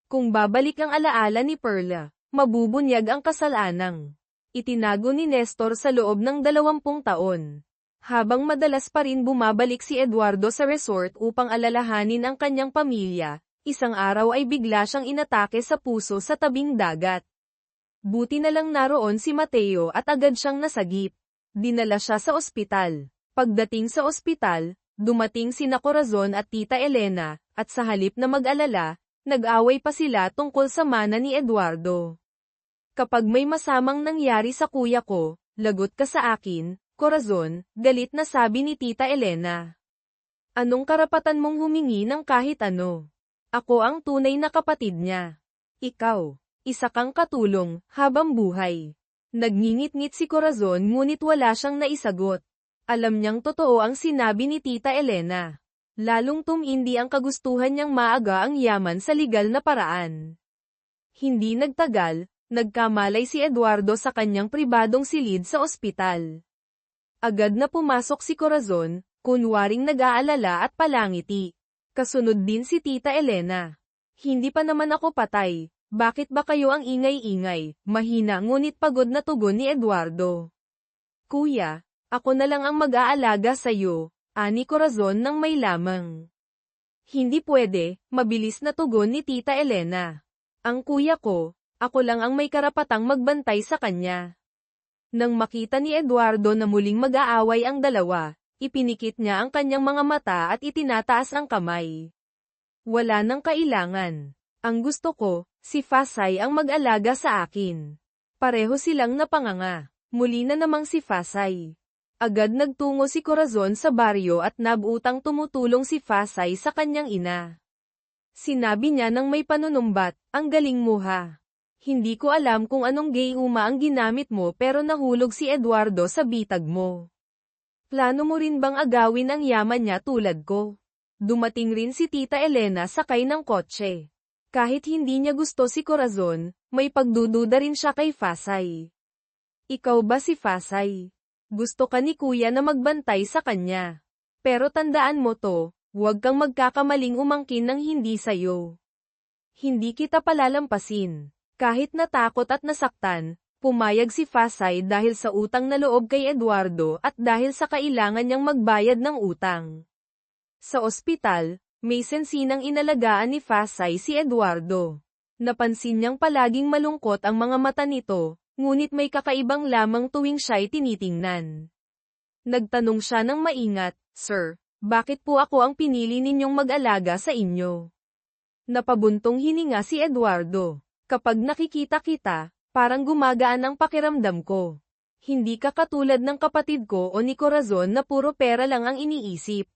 Kung babalik ang alaala ni Perla, mabubunyag ang kasalanang. Itinago ni Nestor sa loob ng 20 taon. Habang madalas pa rin bumabalik si Eduardo sa resort upang alalahanin ang kanyang pamilya, isang araw ay bigla siyang inatake sa puso sa tabing dagat. Buti na lang naroon si Mateo at agad siyang nasagip. Dinala siya sa ospital. Pagdating sa ospital, dumating sina Corazon at Tita Elena, at sa halip na mag-alala, nag-away pa sila tungkol sa mana ni Eduardo. Kapag may masamang nangyari sa kuya ko, lagot ka sa akin, Corazon, galit na sabi ni Tita Elena. Anong karapatan mong humingi ng kahit ano? Ako ang tunay na kapatid niya. Ikaw, isa kang katulong, habang buhay. Nagngingit-ngit si Corazon ngunit wala siyang naisagot. Alam niyang totoo ang sinabi ni Tita Elena. Lalong tumindi ang kagustuhan niyang maaga ang yaman sa legal na paraan. Hindi nagtagal, nagkamalay si Eduardo sa kanyang pribadong silid sa ospital. Agad na pumasok si Corazon, kunwaring nag-aalala at palangiti. Kasunod din si Tita Elena. Hindi pa naman ako patay, bakit ba kayo ang ingay-ingay? Mahina ngunit pagod na tugon ni Eduardo. Kuya, ako na lang ang mag-aalaga sa'yo, ani Corazon ng may lamang. Hindi pwede, mabilis na tugon ni Tita Elena. Ang kuya ko, ako lang ang may karapatang magbantay sa kanya. Nang makita ni Eduardo na muling mag-aaway ang dalawa, ipinikit niya ang kanyang mga mata at itinataas ang kamay. Wala nang kailangan. Ang gusto ko, si Fasay ang mag-alaga sa akin. Pareho silang napanganga. Muli na namang si Fasay. Agad nagtungo si Corazon sa baryo at nabutang tumutulong si Fasay sa kanyang ina. Sinabi niya nang may panunumbat, ang galing mo ha. Hindi ko alam kung anong gayuma ang ginamit mo pero nahulog si Eduardo sa bitag mo. Plano mo rin bang agawin ang yaman niya tulad ko? Dumating rin si Tita Elena sakay ng kotse. Kahit hindi niya gusto si Corazon, may pagdududa rin siya kay Fasay. Ikaw ba si Fasay? Gusto ka ni Kuya na magbantay sa kanya. Pero tandaan mo to, huwag kang magkakamaling umangkin ng hindi sayo. Hindi kita palalampasin. Kahit natakot at nasaktan, pumayag si Fasay dahil sa utang na loob kay Eduardo at dahil sa kailangan niyang magbayad ng utang. Sa ospital, may sensinang inalagaan ni Fasay si Eduardo. Napansin niyang palaging malungkot ang mga mata nito, ngunit may kakaibang lamang tuwing siya'y tinitingnan. Nagtanong siya ng maingat, Sir, bakit po ako ang pinili ninyong mag-alaga sa inyo? Napabuntong hininga si Eduardo. Kapag nakikita kita, parang gumagaan ang pakiramdam ko. Hindi ka katulad ng kapatid ko o ni Corazon na puro pera lang ang iniisip.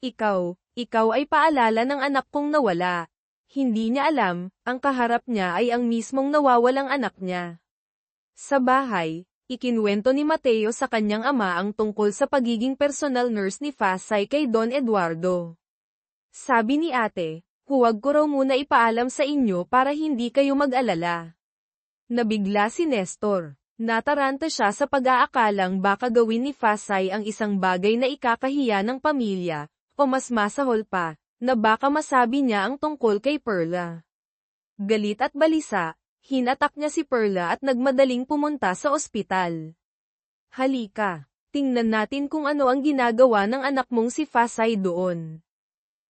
Ikaw ay paalala ng anak kong nawala. Hindi niya alam, ang kaharap niya ay ang mismong nawawalang anak niya. Sa bahay, ikinwento ni Mateo sa kanyang ama ang tungkol sa pagiging personal nurse ni Fasay kay Don Eduardo. Sabi ni ate, huwag ko raw muna ipaalam sa inyo para hindi kayo mag-alala. Nabigla si Nestor. Nataranta siya sa pag-aakalang baka gawin ni Fasay ang isang bagay na ikakahiya ng pamilya, o mas masahol pa, na baka masabi niya ang tungkol kay Perla. Galit at balisa, hinatak niya si Perla at nagmadaling pumunta sa ospital. Halika, tingnan natin kung ano ang ginagawa ng anak mong si Fasay doon.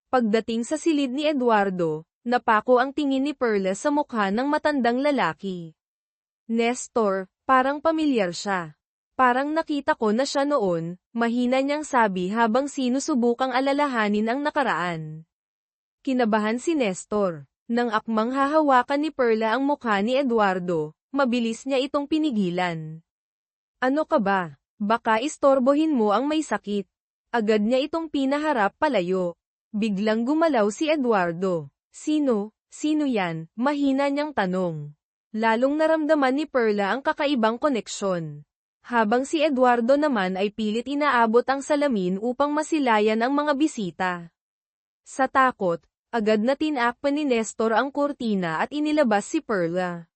Pagdating sa silid ni Eduardo, napako ang tingin ni Perla sa mukha ng matandang lalaki. Nestor, parang pamilyar siya. Parang nakita ko na siya noon, mahina niyang sabi habang sinusubukang alalahanin ang nakaraan. Kinabahan si Nestor. Nang akmang hahawakan ni Perla ang mukha ni Eduardo, mabilis niya itong pinigilan. Ano ka ba? Baka istorbohin mo ang may sakit. Agad niya itong pinaharap palayo. Biglang gumalaw si Eduardo. Sino? Sino yan? Mahina niyang tanong. Lalong naramdaman ni Perla ang kakaibang koneksyon. Habang si Eduardo naman ay pilit inaabot ang salamin upang masilayan ang mga bisita. Sa takot, agad na tinakpan ni Nestor ang kurtina at inilabas si Perla.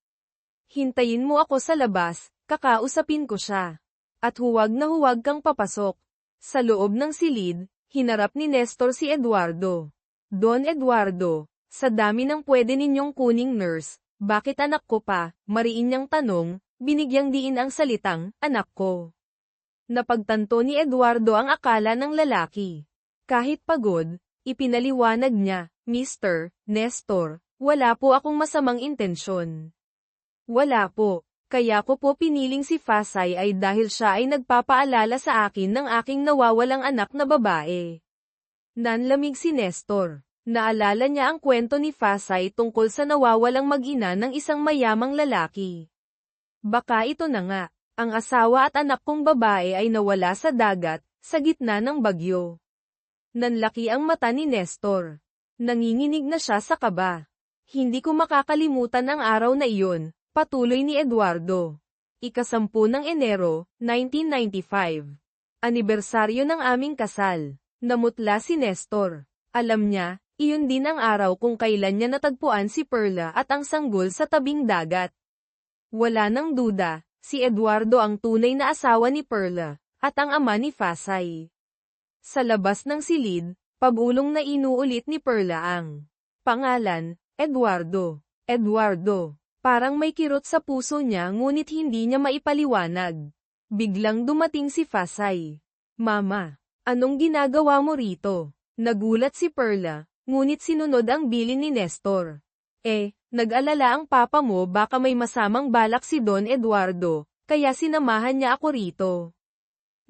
Hintayin mo ako sa labas, kakausapin ko siya. At huwag na huwag kang papasok. Sa loob ng silid, hinarap ni Nestor si Eduardo. Don Eduardo, sa dami ng pwede ninyong kuning nurse, bakit anak ko pa? Mariin niyang tanong, binigyang diin ang salitang, anak ko. Napagtanto ni Eduardo ang akala ng lalaki. Kahit pagod, ipinaliwanag niya, Mr. Nestor, wala po akong masamang intensyon. Wala po. Kaya ko po piniling si Fasay ay dahil siya ay nagpapaalala sa akin ng aking nawawalang anak na babae. Nanlamig si Nestor. Naalala niya ang kwento ni Fasay tungkol sa nawawalang mag-ina ng isang mayamang lalaki. Baka ito na nga, ang asawa at anak kong babae ay nawala sa dagat, sa gitna ng bagyo. Nanlaki ang mata ni Nestor. Nanginginig na siya sa kaba. Hindi ko makakalimutan ang araw na iyon. Patuloy ni Eduardo. Ika-10 ng Enero, 1995. Anibersaryo ng aming kasal. Namutla si Nestor. Alam niya, iyon din ang araw kung kailan niya natagpuan si Perla at ang sanggol sa tabing dagat. Wala nang duda, si Eduardo ang tunay na asawa ni Perla, at ang ama ni Fasay. Sa labas ng silid, pabulong na inuulit ni Perla ang pangalan, Eduardo. Eduardo. Parang may kirot sa puso niya ngunit hindi niya maipaliwanag. Biglang dumating si Fasay. Mama, anong ginagawa mo rito? Nagulat si Perla, ngunit sinunod ang bilin ni Nestor. Nag-alala ang papa mo baka may masamang balak si Don Eduardo, kaya sinamahan niya ako rito.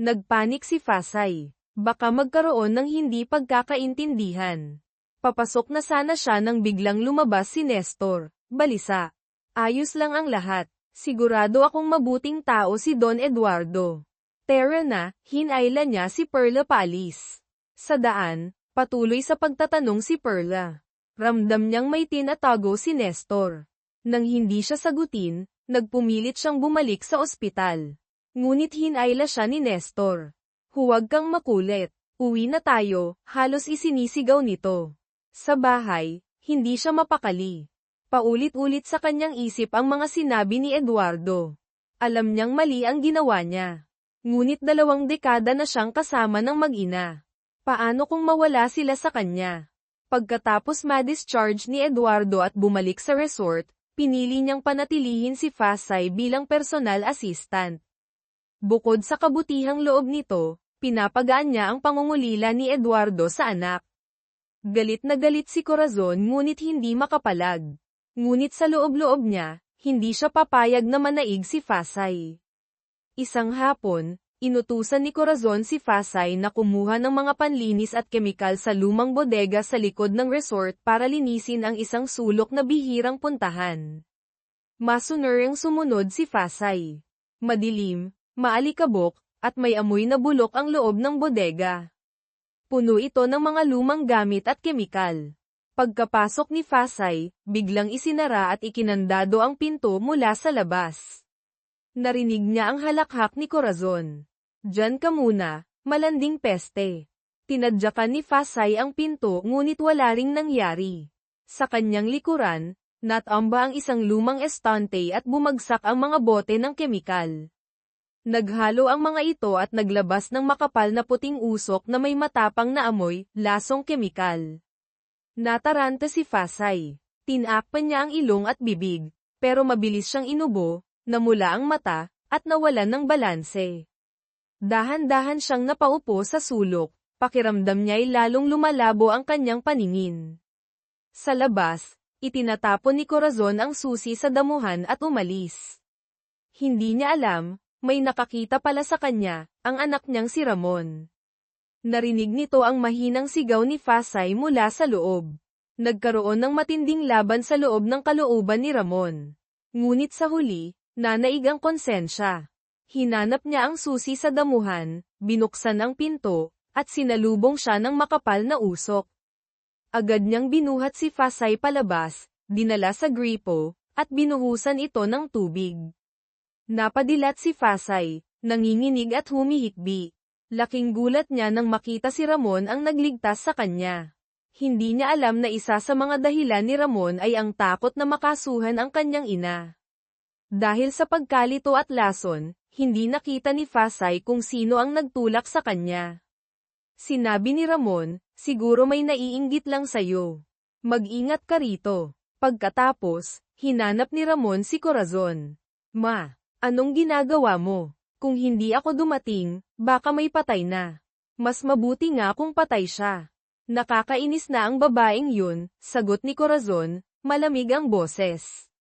Nagpanik si Fasay. Baka magkaroon ng hindi pagkakaintindihan. Papasok na sana siya nang biglang lumabas si Nestor. Balisa. Ayos lang ang lahat. Sigurado akong mabuting tao si Don Eduardo. Tara na, hinayla niya si Perla paalis. Sa daan, patuloy sa pagtatanong si Perla. Ramdam niyang may tinatago si Nestor. Nang hindi siya sagutin, nagpumilit siyang bumalik sa ospital. Ngunit hinayla siya ni Nestor. Huwag kang makulit. Uwi na tayo, halos isinisigaw nito. Sa bahay, hindi siya mapakali. Paulit-ulit sa kanyang isip ang mga sinabi ni Eduardo. Alam niyang mali ang ginawa niya. Ngunit 2 dekada na siyang kasama ng mag-ina. Paano kung mawala sila sa kanya? Pagkatapos ma-discharge ni Eduardo at bumalik sa resort, pinili niyang panatilihin si Fasay bilang personal assistant. Bukod sa kabutihang loob nito, pinapagaan niya ang pangungulila ni Eduardo sa anak. Galit na galit si Corazon ngunit hindi makapalag. Ngunit sa loob-loob niya, hindi siya papayag na manaig si Fasay. Isang hapon, inutusan ni Corazon si Fasay na kumuha ng mga panlinis at kemikal sa lumang bodega sa likod ng resort para linisin ang isang sulok na bihirang puntahan. Masunuring sumunod si Fasay. Madilim, maalikabok, at may amoy na bulok ang loob ng bodega. Puno ito ng mga lumang gamit at kemikal. Pagkapasok ni Fasay, biglang isinara at ikinandado ang pinto mula sa labas. Narinig niya ang halakhak ni Corazon. Diyan ka muna, malanding peste. Tinadyakan ni Fasay ang pinto ngunit wala ring nangyari. Sa kanyang likuran, natamba ang isang lumang estante at bumagsak ang mga bote ng kemikal. Naghalo ang mga ito at naglabas ng makapal na puting usok na may matapang na amoy, lasong kemikal. Nataranta si Fasay. Tinakpan niya ang ilong at bibig, pero mabilis siyang inubo, namula ang mata, at nawalan ng balanse. Dahan-dahan siyang napaupo sa sulok, pakiramdam niya'y lalong lumalabo ang kanyang paningin. Sa labas, itinatapon ni Corazon ang susi sa damuhan at umalis. Hindi niya alam, may nakakita pala sa kanya, ang anak niyang si Ramon. Narinig nito ang mahinang sigaw ni Fasay mula sa loob. Nagkaroon ng matinding laban sa loob ng kalooban ni Ramon. Ngunit sa huli, nanaig ang konsensya. Hinanap niya ang susi sa damuhan, binuksan ang pinto, at sinalubong siya ng makapal na usok. Agad niyang binuhat si Fasay palabas, dinala sa gripo, at binuhusan ito ng tubig. Napadilat si Fasay, nanginginig at humihikbi. Laking gulat niya nang makita si Ramon ang nagligtas sa kanya. Hindi niya alam na isa sa mga dahilan ni Ramon ay ang takot na makasuhan ang kanyang ina. Dahil sa pagkalito at lason, hindi nakita ni Fasay kung sino ang nagtulak sa kanya. Sinabi ni Ramon, siguro may naiinggit lang sayo. Mag-ingat ka rito. Pagkatapos, hinanap ni Ramon si Corazon. Ma, anong ginagawa mo? Kung hindi ako dumating, baka may patay na. Mas mabuti nga kung patay siya. Nakakainis na ang babaeng yun, sagot ni Corazon, malamig ang boses.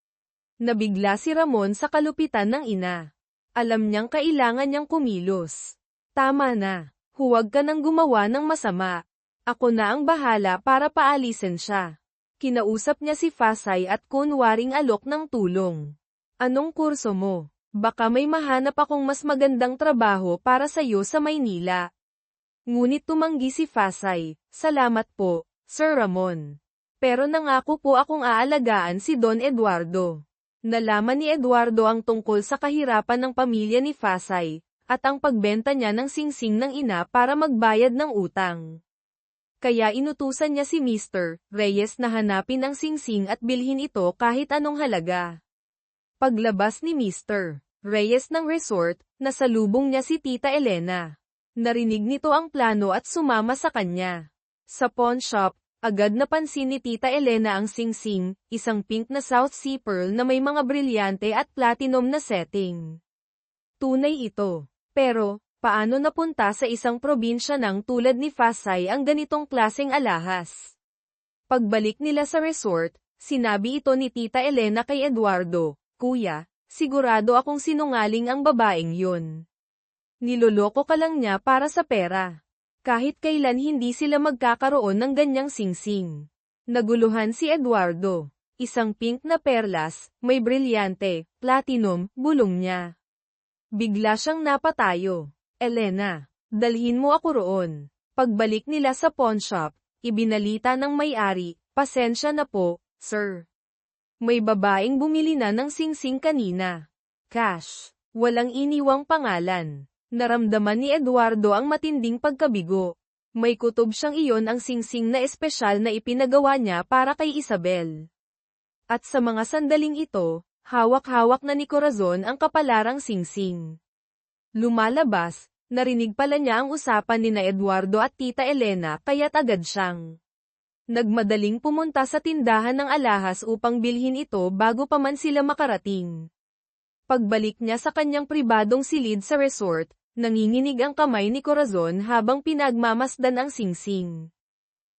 Nabigla si Ramon sa kalupitan ng ina. Alam niyang kailangan niyang kumilos. Tama na, huwag ka nang gumawa ng masama. Ako na ang bahala para paalisin siya. Kinausap niya si Fasay at kunwaring alok ng tulong. Anong kurso mo? Baka may mahanap akong mas magandang trabaho para sa'yo sa Maynila. Ngunit tumanggi si Fasay, salamat po, Sir Ramon. Pero nangako po akong aalagaan si Don Eduardo. Nalaman ni Eduardo ang tungkol sa kahirapan ng pamilya ni Fasay, at ang pagbenta niya ng singsing ng ina para magbayad ng utang. Kaya inutusan niya si Mr. Reyes na hanapin ang singsing at bilhin ito kahit anong halaga. Paglabas ni Mr. Reyes ng resort, nasalubong niya si Tita Elena. Narinig nito ang plano at sumama sa kanya. Sa pawn shop, agad napansin ni Tita Elena ang singsing, isang pink na South Sea Pearl na may mga brilyante at platinum na setting. Tunay ito. Pero, paano napunta sa isang probinsya ng tulad ni Fasay ang ganitong klaseng alahas? Pagbalik nila sa resort, sinabi ito ni Tita Elena kay Eduardo, Kuya, sigurado akong sinungaling ang babaeng yun. Niloloko ka lang niya para sa pera. Kahit kailan hindi sila magkakaroon ng ganyang singsing. Naguluhan si Eduardo. Isang pink na perlas, may brilyante, platinum, bulong niya. Bigla siyang napatayo. Elena, dalhin mo ako roon. Pagbalik nila sa pawn shop, ibinalita ng may-ari, pasensya na po, sir. May babaeng bumili na ng singsing kanina. Cash. Walang iniwang pangalan. Naramdaman ni Eduardo ang matinding pagkabigo. May kutob siyang iyon ang singsing na espesyal na ipinagawa niya para kay Isabel. At sa mga sandaling ito, hawak-hawak na ni Corazon ang kapalarang singsing. Lumalabas, narinig pala niya ang usapan ni na Eduardo at Tita Elena kaya't agad siyang nagmadaling pumunta sa tindahan ng alahas upang bilhin ito bago pa man sila makarating. Pagbalik niya sa kanyang pribadong silid sa resort, nanginginig ang kamay ni Corazon habang pinagmamasdan ang singsing.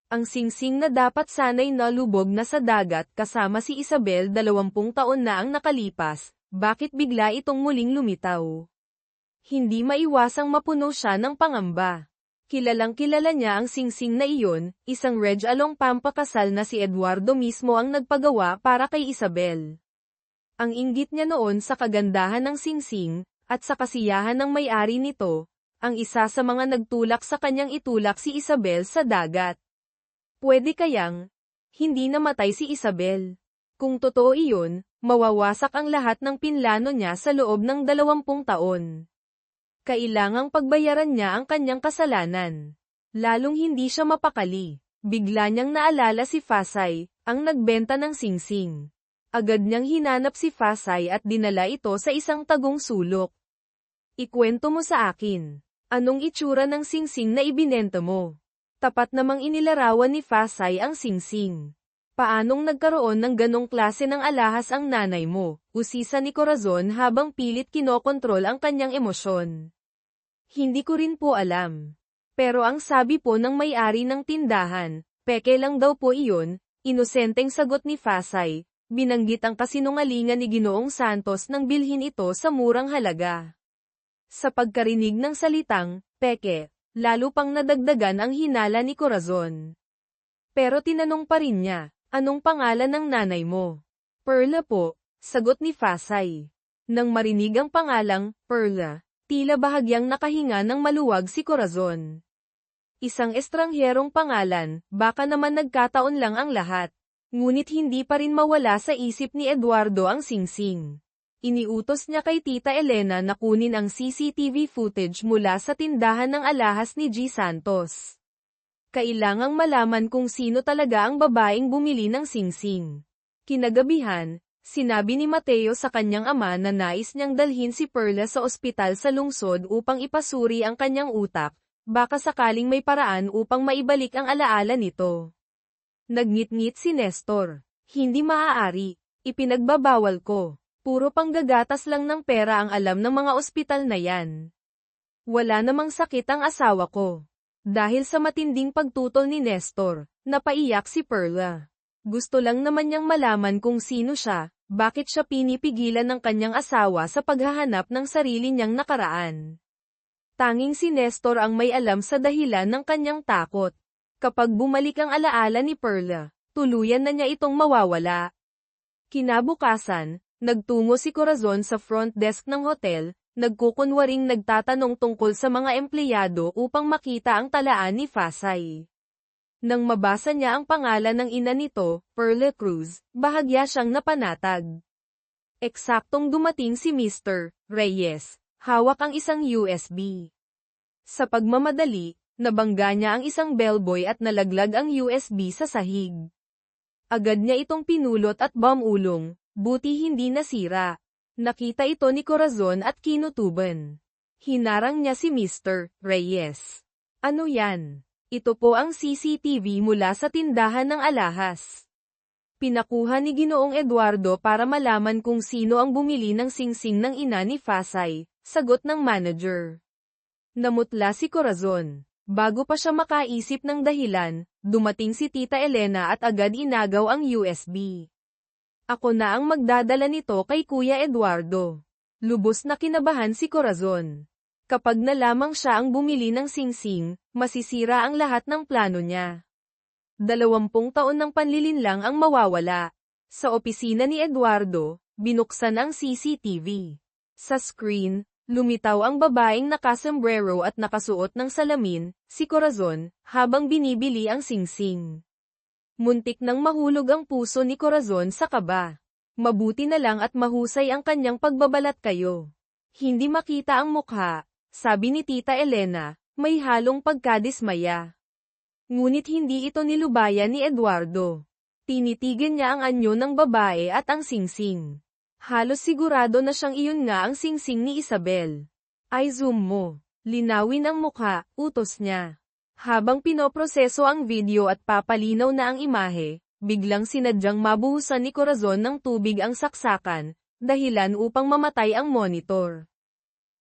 Ang singsing na dapat sanay nalubog na sa dagat kasama si Isabel 20 taon na ang nakalipas, bakit bigla itong muling lumitaw? Hindi maiwasang mapuno siya ng pangamba. Kilalang-kilala niya ang singsing na iyon, isang reg along pampakasal na si Eduardo mismo ang nagpagawa para kay Isabel. Ang inggit niya noon sa kagandahan ng singsing, at sa kasiyahan ng may-ari nito, ang isa sa mga nagtulak sa kanyang itulak si Isabel sa dagat. Pwede kayang hindi namatay si Isabel. Kung totoo iyon, mawawasak ang lahat ng pinlano niya sa loob ng 20 taon. Kailangang pagbayaran niya ang kanyang kasalanan. Lalong hindi siya mapakali. Bigla niyang naalala si Fasay, ang nagbenta ng singsing. Agad niyang hinanap si Fasay at dinala ito sa isang tagong sulok. Ikwento mo sa akin. Anong itsura ng singsing na ibinenta mo? Tapat namang inilarawan ni Fasay ang singsing. Paanong nagkaroon ng ganong klase ng alahas ang nanay mo? Usisa ni Corazon habang pilit kinokontrol ang kanyang emosyon. Hindi ko rin po alam. Pero ang sabi po ng may-ari ng tindahan, peke lang daw po iyon, inosenteng sagot ni Fasay, Binanggit ang kasinungalingan ni Ginoong Santos nang bilhin ito sa murang halaga. Sa pagkarinig ng salitang, peke, lalo pang nadagdagan ang hinala ni Corazon. Pero tinanong pa rin niya, anong pangalan ng nanay mo? Perla po, sagot ni Fasay. Nang marinig ang pangalang, Perla, tila bahagyang nakahinga ng maluwag si Corazon. Isang estrangherong pangalan, baka naman nagkataon lang ang lahat. Ngunit hindi pa rin mawala sa isip ni Eduardo ang singsing. Iniutos niya kay Tita Elena na kunin ang CCTV footage mula sa tindahan ng alahas ni G. Santos. Kailangang malaman kung sino talaga ang babaeng bumili ng singsing. Kinagabihan, sinabi ni Mateo sa kanyang ama na nais niyang dalhin si Perla sa ospital sa lungsod upang ipasuri ang kanyang utak, baka sakaling may paraan upang maibalik ang alaala nito. Nagngit-ngit si Nestor. Hindi maaari. Ipinagbabawal ko. Puro panggagatas lang ng pera ang alam ng mga ospital na yan. Wala namang sakit ang asawa ko. Dahil sa matinding pagtutol ni Nestor, napaiyak si Perla. Gusto lang naman niyang malaman kung sino siya, bakit siya pinipigilan ng kanyang asawa sa paghahanap ng sarili niyang nakaraan. Tanging si Nestor ang may alam sa dahilan ng kanyang takot. Kapag bumalik ang alaala ni Perla, tuluyan na niya itong mawawala. Kinabukasan, nagtungo si Corazon sa front desk ng hotel, nagkukunwaring nagtatanong tungkol sa mga empleyado upang makita ang talaan ni Fasay. Nang mabasa niya ang pangalan ng ina nito, Perla Cruz, bahagya siyang napanatag. Eksaktong dumating si Mr. Reyes, hawak ang isang USB. Sa pagmamadali, nabangga niya ang isang bellboy at nalaglag ang USB sa sahig. Agad niya itong pinulot at bumulong, buti hindi nasira. Nakita ito ni Corazon at kinutuban. Hinarang niya si Mr. Reyes. Ano yan? Ito po ang CCTV mula sa tindahan ng alahas. Pinakuha ni Ginoong Eduardo para malaman kung sino ang bumili ng singsing ng ina ni Fasay, sagot ng manager. Namutla si Corazon. Bago pa siya makaisip ng dahilan, dumating si Tita Elena at agad inagaw ang USB. Ako na ang magdadala nito kay Kuya Eduardo. Lubos na kinabahan si Corazon. Kapag nalamang siya ang bumili ng singsing, masisira ang lahat ng plano niya. 20 taon ng panlilinlang ang mawawala. Sa opisina ni Eduardo, binuksan ang CCTV. Sa screen, lumitaw ang babaeng nakasombrero at nakasuot ng salamin, si Corazon, habang binibili ang singsing. Muntik nang mahulog ang puso ni Corazon sa kaba. Mabuti na lang at mahusay ang kanyang pagbabalat kayo. Hindi makita ang mukha, sabi ni Tita Elena, may halong pagkadismaya. Ngunit hindi ito nilubayan ni Eduardo. Tinitigan niya ang anyo ng babae at ang singsing. Halos sigurado na siyang iyon nga ang singsing ni Isabel. Ay zoom mo. Linawin ang mukha, utos niya. Habang pinoproseso ang video at papalinaw na ang imahe, biglang sinadyang mabuhusan ni Corazon ng tubig ang saksakan, dahilan upang mamatay ang monitor.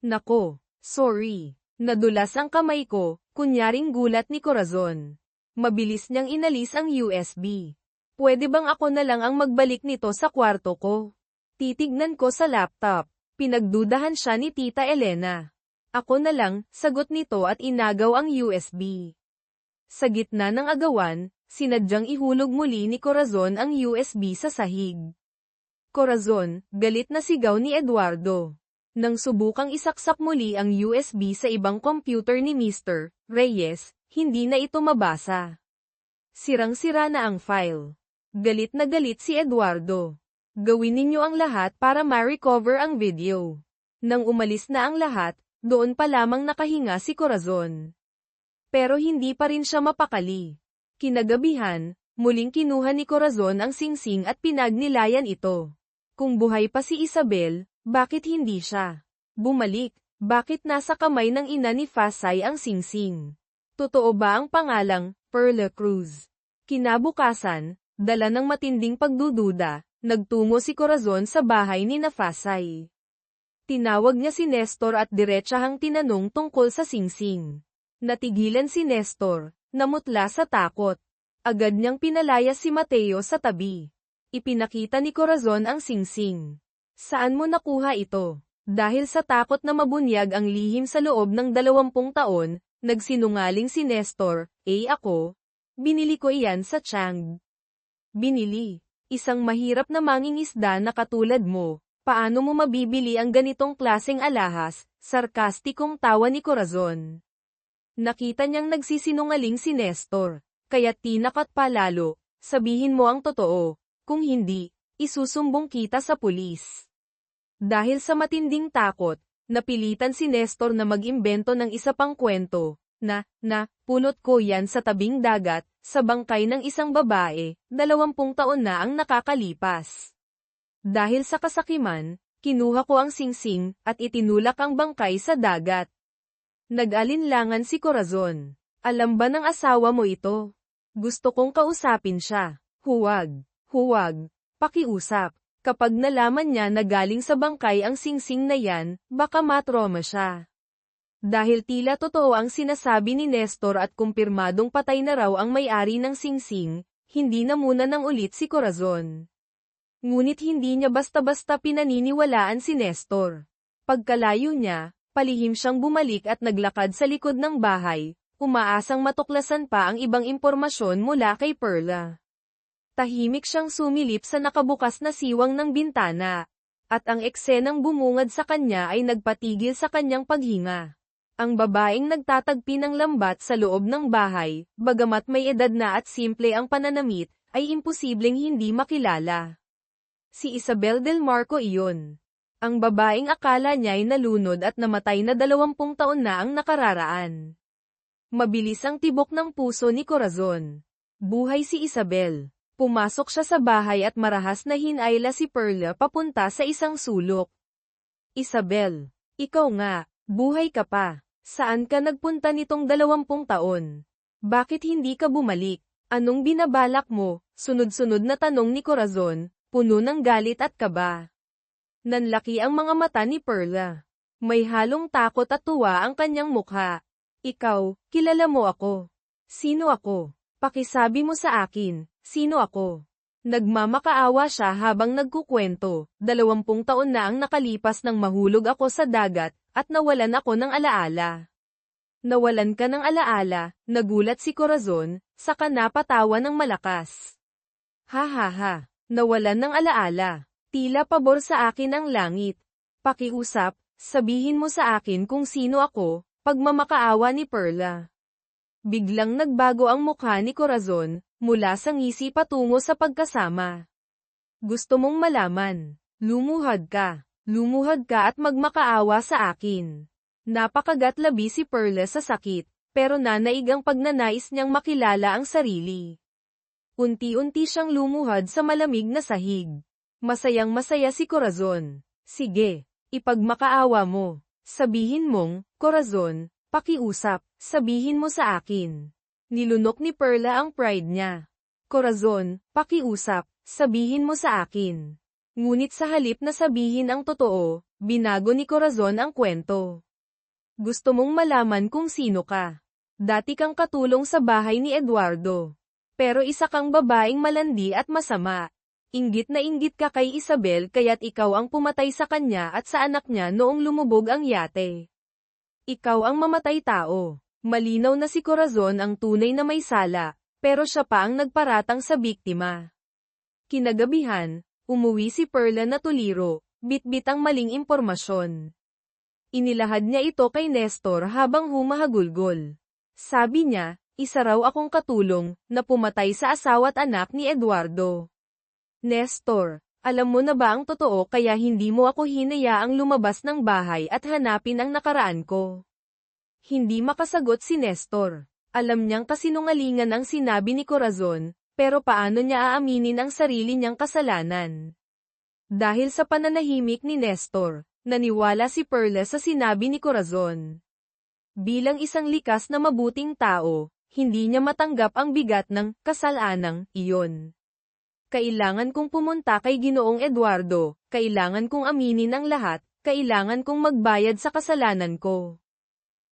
Nako, sorry. Nadulas ang kamay ko, kunyaring gulat ni Corazon. Mabilis niyang inalis ang USB. Pwede bang ako na lang ang magbalik nito sa kwarto ko? Titignan ko sa laptop. Pinagdudahan siya ni Tita Elena. Ako na lang, sagot nito at inagaw ang USB. Sa gitna ng agawan, sinadyang ihulog muli ni Corazon ang USB sa sahig. Corazon, galit na sigaw ni Eduardo. Nang subukang isaksak muli ang USB sa ibang computer ni Mr. Reyes, hindi na ito mabasa. Sirang-sira na ang file. Galit na galit si Eduardo. Gawin ninyo ang lahat para ma-recover ang video. Nang umalis na ang lahat, doon pa lamang nakahinga si Corazon. Pero hindi pa rin siya mapakali. Kinagabihan, muling kinuha ni Corazon ang singsing at pinagnilayan ito. Kung buhay pa si Isabel, bakit hindi siya bumalik? Bakit nasa kamay ng ina ni Fasay ang singsing? Totoo ba ang pangalang Perla Cruz? Kinabukasan, dala ng matinding pagdududa, nagtungo si Corazon sa bahay ni Fasay. Tinawag niya si Nestor at diretsahang tinanong tungkol sa singsing. Natigilan si Nestor, namutla sa takot. Agad niyang pinalayas si Mateo sa tabi. Ipinakita ni Corazon ang singsing. Saan mo nakuha ito? Dahil sa takot na mabunyag ang lihim sa loob ng 20 taon, nagsinungaling si Nestor, ako, binili ko iyan sa Chang. Binili? Isang mahirap na mangingisda na katulad mo, paano mo mabibili ang ganitong klaseng alahas? Sarkastikong tawa ni Corazon. Nakita niyang nagsisinungaling si Nestor, kaya tinakot pa lalo, sabihin mo ang totoo, kung hindi, isusumbong kita sa pulis. Dahil sa matinding takot, napilitan si Nestor na mag-imbento ng isa pang kwento, pulot ko yan sa tabing dagat, sa bangkay ng isang babae, 20 taon na ang nakakalipas. Dahil sa kasakiman, kinuha ko ang singsing, at itinulak ang bangkay sa dagat. Nag-alinlangan si Corazon. Alam ba ng asawa mo ito? Gusto kong kausapin siya. Huwag. Pakiusap. Kapag nalaman niya na galing sa bangkay ang singsing na yan, baka matroma siya. Dahil tila totoo ang sinasabi ni Nestor at kumpirmadong patay na raw ang may-ari ng singsing, hindi na muna nang ulit si Corazon. Ngunit hindi niya basta-basta pinaniniwalaan si Nestor. Pagkalayo niya, palihim siyang bumalik at naglakad sa likod ng bahay, umaasang matuklasan pa ang ibang impormasyon mula kay Perla. Tahimik siyang sumilip sa nakabukas na siwang ng bintana, at ang eksenang bumungad sa kanya ay nagpatigil sa kanyang paghinga. Ang babaeng nagtatagpi ng lambat sa loob ng bahay, bagamat may edad na at simple ang pananamit, ay imposibleng hindi makilala. Si Isabel Del Marco iyon. Ang babaeng akala niya ay nalunod at namatay na 20 taon na ang nakararaan. Mabilis ang tibok ng puso ni Corazon. Buhay si Isabel. Pumasok siya sa bahay at marahas na hinayla si Perla papunta sa isang sulok. Isabel, ikaw nga, buhay ka pa. Saan ka nagpunta nitong 20 taon? Bakit hindi ka bumalik? Anong binabalak mo? Sunod-sunod na tanong ni Corazon, puno ng galit at kaba. Nanlaki ang mga mata ni Perla. May halong takot at tuwa ang kanyang mukha. Ikaw, kilala mo ako. Sino ako? Pakisabi mo sa akin, sino ako? Nagmamakaawa siya habang nagkukwento, 20 taon na ang nakalipas nang mahulog ako sa dagat, at nawalan ako ng alaala. Nawalan ka ng alaala, nagulat si Corazon, saka napatawa ng malakas. Ha, nawalan ng alaala. Tila pabor sa akin ang langit. Pakiusap, sabihin mo sa akin kung sino ako, pagmamakaawa ni Perla. Biglang nagbago ang mukha ni Corazon, mula sa ngisi patungo sa pagkasama. Gusto mong malaman. Lumuhad ka at magmakaawa sa akin. Napakagatlabi si Perla sa sakit, pero nanaig ang pagnanais niyang makilala ang sarili. Unti-unti siyang lumuhad sa malamig na sahig. Masayang-masaya si Corazon. Sige, ipagmakaawa mo. Sabihin mong, Corazon, pakiusap, sabihin mo sa akin. Nilunok ni Perla ang pride niya. Corazon, pakiusap, sabihin mo sa akin. Ngunit sa halip na sabihin ang totoo, binago ni Corazon ang kwento. Gusto mong malaman kung sino ka. Dati kang katulong sa bahay ni Eduardo. Pero isa kang babaeng malandi at masama. Inggit na inggit ka kay Isabel kaya't ikaw ang pumatay sa kanya at sa anak niya noong lumubog ang yate. Ikaw ang mamatay tao. Malinaw na si Corazon ang tunay na may sala, pero siya pa ang nagparatang sa biktima. Kinagabihan, umuwi si Perla na tuliro, bitbit ang maling impormasyon. Inilahad niya ito kay Nestor habang humahagulgol. Sabi niya, isa raw akong katulong, na pumatay sa asawa't anak ni Eduardo. Nestor, alam mo na ba ang totoo kaya hindi mo ako hinayaang lumabas ng bahay at hanapin ang nakaraan ko? Hindi makasagot si Nestor. Alam niyang kasinungalingan ang sinabi ni Corazon, pero paano niya aaminin ang sarili niyang kasalanan? Dahil sa pananahimik ni Nestor, naniwala si Perla sa sinabi ni Corazon. Bilang isang likas na mabuting tao, hindi niya matanggap ang bigat ng kasalanang iyon. Kailangan kong pumunta kay Ginoong Eduardo, kailangan kong aminin ang lahat, kailangan kong magbayad sa kasalanan ko.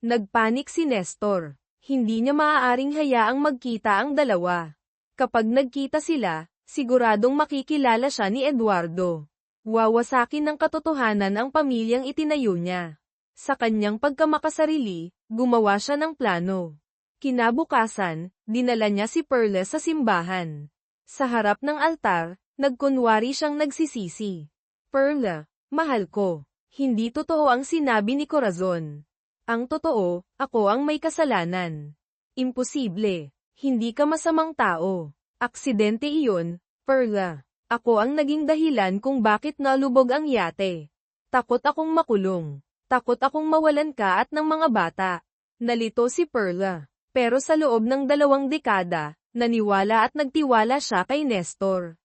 Nagpanik si Nestor. Hindi niya maaaring hayaang magkita ang dalawa. Kapag nagkita sila, Siguradong makikilala siya ni Eduardo. Wawasakin ng katotohanan ang pamilyang itinayo niya. Sa kanyang pagkamakasarili, gumawa siya ng plano. Kinabukasan, dinala niya si Perla sa simbahan. Sa harap ng altar, nagkunwari siyang nagsisisi. Perla, mahal ko. Hindi totoo ang sinabi ni Corazon. Ang totoo, ako ang may kasalanan. Imposible. Hindi ka masamang tao. Aksidente iyon, Perla. Ako ang naging dahilan kung bakit nalubog ang yate. Takot akong makulong. Takot akong mawalan ka at ng mga bata. Nalito si Perla. Pero sa loob ng 2 dekada, naniwala at nagtiwala siya kay Nestor.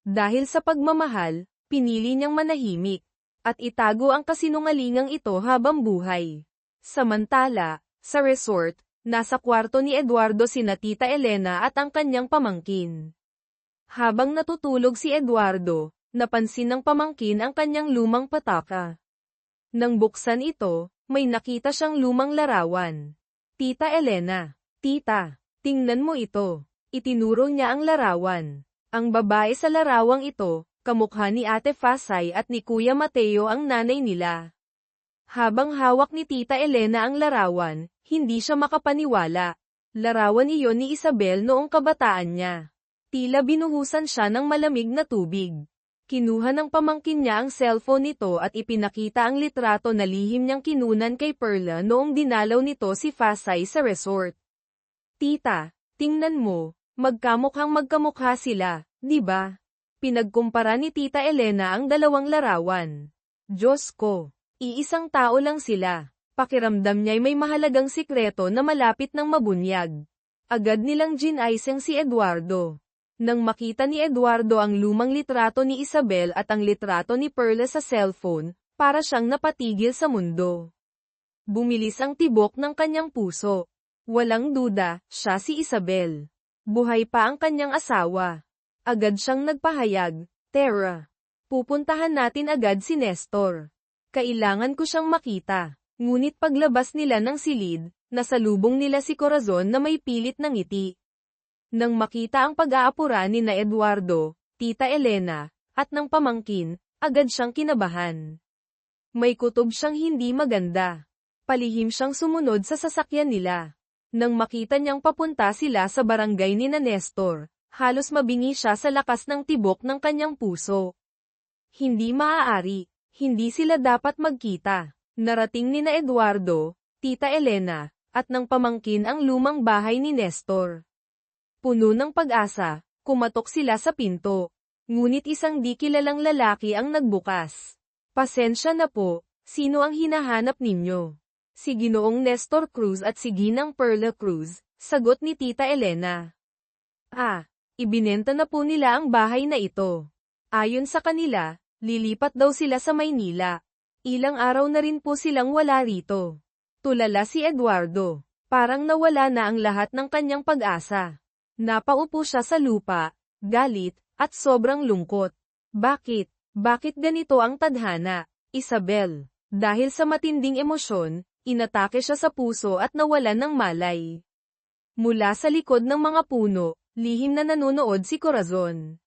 Dahil sa pagmamahal, pinili niyang manahimik. At itago ang kasinungalingang ito habang buhay. Samantala, sa resort, nasa kwarto ni Eduardo sina Tita Elena at ang kanyang pamangkin. Habang natutulog si Eduardo, napansin ng pamangkin ang kanyang lumang pataka. Nang buksan ito, may nakita siyang lumang larawan. Tita Elena, Tita, tingnan mo ito. Itinuro niya ang larawan. Ang babae sa larawang ito, kamukha ni Ate Fasay at ni Kuya Mateo ang nanay nila. Habang hawak ni Tita Elena ang larawan, hindi siya makapaniwala. Larawan iyon ni Isabel noong kabataan niya. Tila binuhusan siya ng malamig na tubig. Kinuha ng pamangkin niya ang cellphone nito at ipinakita ang litrato na lihim niyang kinunan kay Perla noong dinalaw nito si Fasay sa resort. Tita, tingnan mo, magkamukha sila, di ba? Pinagkumpara ni Tita Elena ang 2 larawan. Diyos ko, iisang tao lang sila. Pakiramdam niya'y may mahalagang sikreto na malapit ng mabunyag. Agad nilang ginaisang si Eduardo. Nang makita ni Eduardo ang lumang litrato ni Isabel at ang litrato ni Perla sa cellphone, para siyang napatigil sa mundo. Bumilis ang tibok ng kanyang puso. Walang duda, siya si Isabel. Buhay pa ang kanyang asawa. Agad siyang nagpahayag, Tara, pupuntahan natin agad si Nestor. Kailangan ko siyang makita. Ngunit paglabas nila ng silid, nasalubong nila si Corazon na may pilit na ngiti. Nang makita ang pag-aapura ni na Eduardo, Tita Elena, at ng pamangkin, agad siyang kinabahan. May kutob siyang hindi maganda. Palihim siyang sumunod sa sasakyan nila. Nang makita niyang papunta sila sa barangay ni na Nestor, halos mabingi siya sa lakas ng tibok ng kanyang puso. Hindi maaari, hindi sila dapat magkita. Narating ni na Eduardo, Tita Elena, at ng pamangkin ang lumang bahay ni Nestor. Puno ng pag-asa, kumatok sila sa pinto. Ngunit isang di kilalang lalaki ang nagbukas. Pasensya na po, sino ang hinahanap ninyo? Si Ginoong Nestor Cruz at si Ginang Perla Cruz, sagot ni Tita Elena. Ibinenta na po nila ang bahay na ito. Ayon sa kanila, lilipat daw sila sa Maynila. Ilang araw na rin po silang wala rito. Tulala si Eduardo. Parang nawala na ang lahat ng kanyang pag-asa. Napaupo siya sa lupa, galit, at sobrang lungkot. Bakit? Bakit ganito ang tadhana, Isabel? Dahil sa matinding emosyon, inatake siya sa puso at nawalan ng malay. Mula sa likod ng mga puno, lihim na nanonood si Corazon.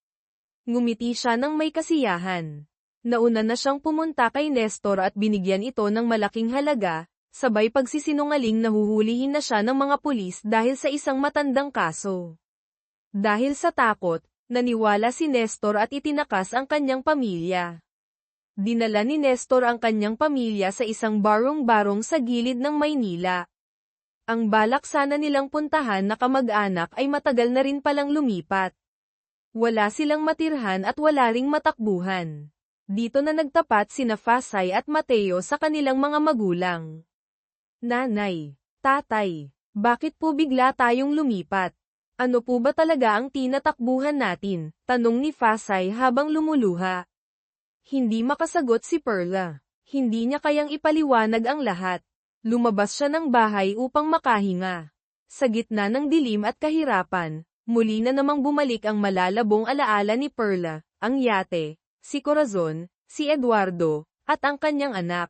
Ngumiti siya ng may kasiyahan. Nauna na siyang pumunta kay Nestor at binigyan ito ng malaking halaga, sabay pagsisinungaling na huhulihin na siya ng mga pulis dahil sa isang matandang kaso. Dahil sa takot, naniwala si Nestor at itinakas ang kanyang pamilya. Dinala ni Nestor ang kanyang pamilya sa isang barong-barong sa gilid ng Maynila. Ang balak sana nilang puntahan na kamag-anak ay matagal na rin palang lumipat. Wala silang matirhan at wala ring matakbuhan. Dito na nagtapat sina Fasay at Mateo sa kanilang mga magulang. Nanay, tatay, bakit po bigla tayong lumipat? Ano po ba talaga ang tinatakbuhan natin? Tanong ni Fasay habang lumuluha. Hindi makasagot si Perla. Hindi niya kayang ipaliwanag ang lahat. Lumabas siya ng bahay upang makahinga. Sa gitna ng dilim at kahirapan, muli na namang bumalik ang malalabong alaala ni Perla, ang yate, si Corazon, si Eduardo, at ang kanyang anak.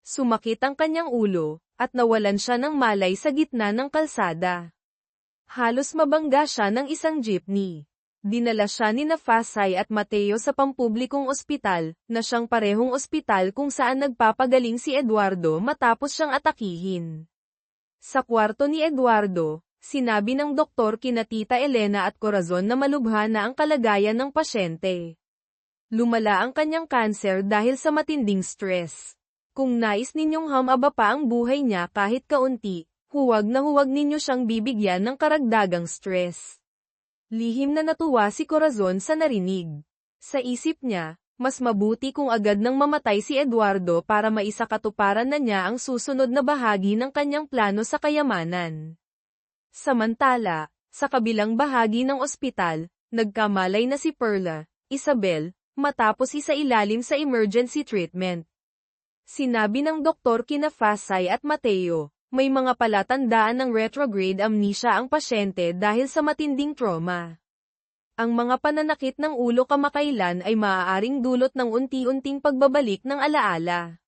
Sumakit ang kanyang ulo, at nawalan siya ng malay sa gitna ng kalsada. Halos mabangga siya ng isang jeepney. Dinala siya ni Fasay at Mateo sa pampublikong ospital, na siyang parehong ospital kung saan nagpapagaling si Eduardo matapos siyang atakihin. Sa kwarto ni Eduardo, sinabi ng doktor kina Tita Elena at Corazon na malubha na ang kalagayan ng pasyente. Lumala ang kanyang kanser dahil sa matinding stress. Kung nais ninyong humaba pa ang buhay niya kahit kaunti, huwag ninyo siyang bibigyan ng karagdagang stress. Lihim na natuwa si Corazon sa narinig. Sa isip niya, mas mabuti kung agad nang mamatay si Eduardo para maisakatuparan na niya ang susunod na bahagi ng kanyang plano sa kayamanan. Samantala, sa kabilang bahagi ng ospital, nagkamalay na si Perla, Isabel, matapos isailalim sa emergency treatment. Sinabi ng doktor kina Fasay at Mateo, may mga palatandaan ng retrograde amnesia ang pasyente dahil sa matinding trauma. Ang mga pananakit ng ulo kamakailan ay maaaring dulot ng unti-unting pagbabalik ng alaala.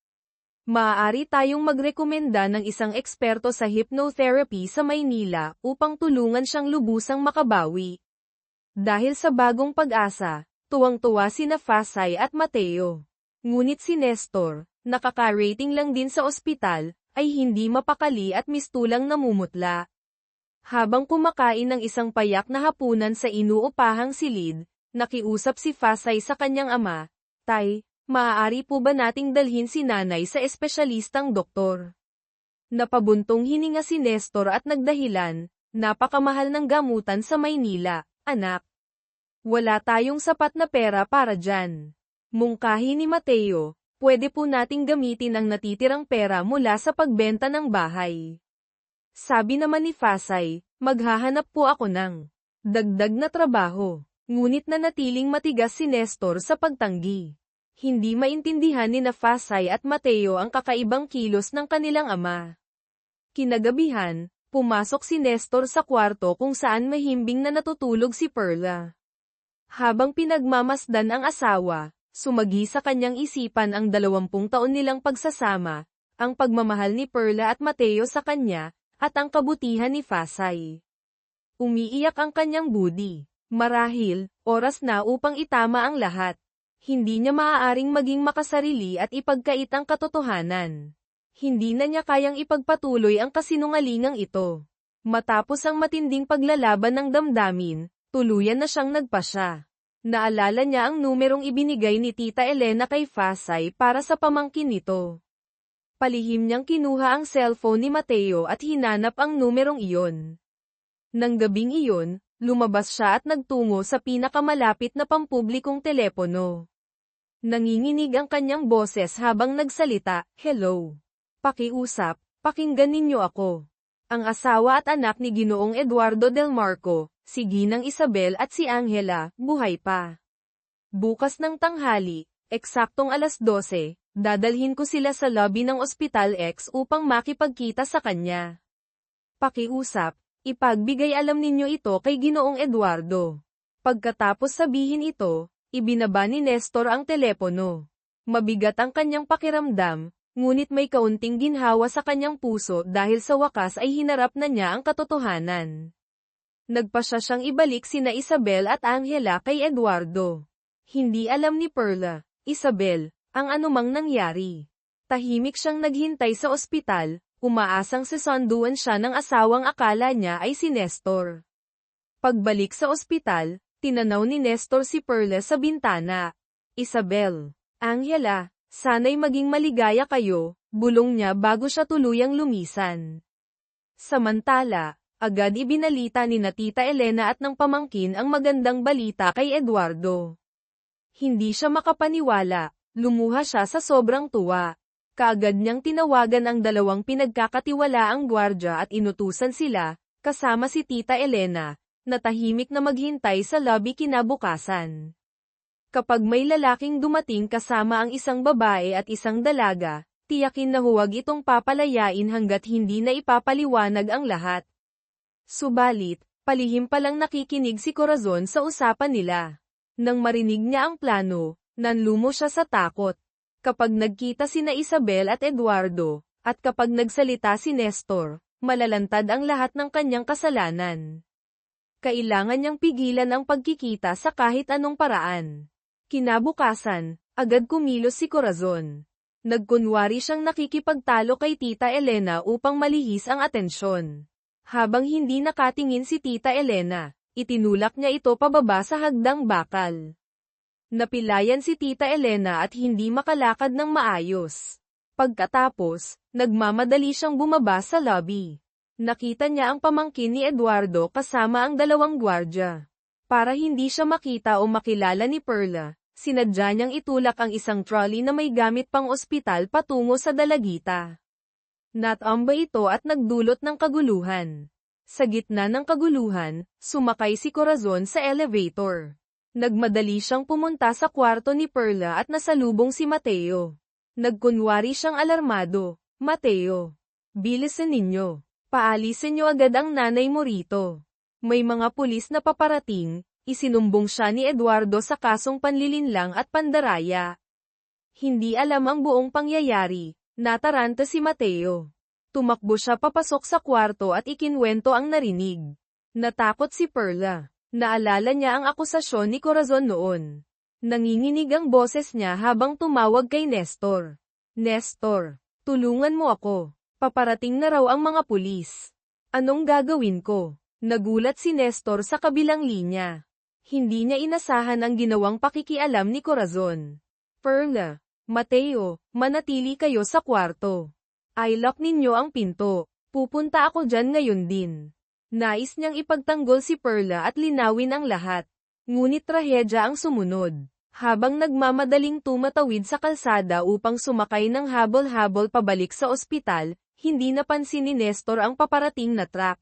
Maaari tayong magrekomenda ng isang eksperto sa hypnotherapy sa Maynila upang tulungan siyang lubusang makabawi. Dahil sa bagong pag-asa, tuwang-tuwa sina Fasay at Mateo. Ngunit si Nestor, nakaka-rating lang din sa ospital, ay hindi mapakali at mistulang namumutla. Habang kumakain ng isang payak na hapunan sa inuupahang silid, nakiusap si Fasay sa kanyang ama, "Tay, maaari po ba nating dalhin si nanay sa espesyalistang doktor?" Napabuntong hininga si Nestor at nagdahilan, "Napakamahal ng gamutan sa Maynila, anak. Wala tayong sapat na pera para dyan." Mungkahi ni Mateo, "Pwede po nating gamitin ang natitirang pera mula sa pagbenta ng bahay." Sabi naman ni Fasay, "Maghahanap po ako ng dagdag na trabaho." Ngunit nanatiling matigas si Nestor sa pagtanggi. Hindi maintindihan ni Fasay at Mateo ang kakaibang kilos ng kanilang ama. Kinagabihan, pumasok si Nestor sa kwarto kung saan mahimbing na natutulog si Perla. Habang pinagmamasdan ang asawa, sumagi sa kanyang isipan ang 20 taon nilang pagsasama, ang pagmamahal ni Perla at Mateo sa kanya, at ang kabutihan ni Fasay. Umiiyak ang kanyang budi. Marahil, oras na upang itama ang lahat. Hindi niya maaaring maging makasarili at ipagkait ang katotohanan. Hindi na niya kayang ipagpatuloy ang kasinungalingang ito. Matapos ang matinding paglalaban ng damdamin, tuluyan na siyang nagpasya. Naalala niya ang numerong ibinigay ni Tita Elena kay Fasay para sa pamangkin nito. Palihim niyang kinuha ang cellphone ni Mateo at hinanap ang numerong iyon. Nang gabing iyon, lumabas siya at nagtungo sa pinakamalapit na pampublikong telepono. Nanginginig ang kanyang boses habang nagsalita, "Hello. Pakiusap, pakinggan ninyo ako. Ang asawa at anak ni Ginoong Eduardo Del Marco, si Ginang Isabel at si Angela, buhay pa. Bukas ng tanghali, eksaktong alas 12, dadalhin ko sila sa lobby ng Ospital X upang makipagkita sa kanya. Pakiusap, ipagbigay alam ninyo ito kay Ginoong Eduardo." Pagkatapos sabihin ito, ibinaba ni Nestor ang telepono. Mabigat ang kanyang pakiramdam, ngunit may kaunting ginhawa sa kanyang puso dahil sa wakas ay hinarap na niya ang katotohanan. Nagpasya siyang ibalik sina Isabel at Angela kay Eduardo. Hindi alam ni Perla, Isabel, ang anumang nangyari. Tahimik siyang naghintay sa ospital, umaasang sisunduan siya ng asawang akala niya ay si Nestor. Pagbalik sa ospital, tinanaw ni Nestor si Perla sa bintana. "Isabel, Angela, sana'y maging maligaya kayo," bulong niya bago siya tuluyang lumisan. Samantala, agad ibinalita ni Tita Elena at ng pamangkin ang magandang balita kay Eduardo. Hindi siya makapaniwala, lumuha siya sa sobrang tuwa. Kaagad niyang tinawagan ang 2 pinagkakatiwalaang gwardya at inutusan sila, kasama si Tita Elena, na tahimik na maghintay sa lobby kinabukasan. Kapag may lalaking dumating kasama ang isang babae at isang dalaga, tiyakin na huwag itong papalayain hanggat hindi na ipapaliwanag ang lahat. Subalit, palihim palang nakikinig si Corazon sa usapan nila. Nang marinig niya ang plano, nanlumo siya sa takot. Kapag nagkita sina Isabel at Eduardo, at kapag nagsalita si Nestor, malalantad ang lahat ng kanyang kasalanan. Kailangan niyang pigilan ang pagkikita sa kahit anong paraan. Kinabukasan, agad kumilos si Corazon. Nagkunwari siyang nakikipagtalo kay Tita Elena upang malihis ang atensyon. Habang hindi nakatingin si Tita Elena, itinulak niya ito pababa sa hagdang bakal. Napilayan si Tita Elena at hindi makalakad ng maayos. Pagkatapos, nagmamadali siyang bumaba sa lobby. Nakita niya ang pamangkin ni Eduardo kasama ang dalawang gwardya. Para hindi siya makita o makilala ni Perla, sinadya niyang itulak ang isang trolley na may gamit pang ospital patungo sa dalagita. Natamba ito at nagdulot ng kaguluhan. Sa gitna ng kaguluhan, sumakay si Corazon sa elevator. Nagmadali siyang pumunta sa kwarto ni Perla at nasalubong si Mateo. Nagkunwari siyang alarmado. Mateo, bilisan ninyo. Paalisin niyo agad ang nanay mo rito. May mga pulis na paparating, isinumbong siya ni Eduardo sa kasong panlilinlang at pandaraya. Hindi alam ang buong pangyayari, nataranta si Mateo. Tumakbo siya papasok sa kwarto at ikinwento ang narinig. Natakot si Perla. Naalala niya ang akusasyon ni Corazon noon. Nanginginig ang boses niya habang tumawag kay Nestor. Nestor, tulungan mo ako. Paparating na raw ang mga pulis. Anong gagawin ko? Nagulat si Nestor sa kabilang linya. Hindi niya inasahan ang ginawang pakikialam ni Corazon. Perla, Mateo, manatili kayo sa kwarto. I-lock ninyo ang pinto. Pupunta ako dyan ngayon din. Nais niyang ipagtanggol si Perla at linawin ang lahat. Ngunit trahedya ang sumunod. Habang nagmamadaling tumatawid sa kalsada upang sumakay ng habol-habol pabalik sa ospital, hindi napansin ni Nestor ang paparating na truck.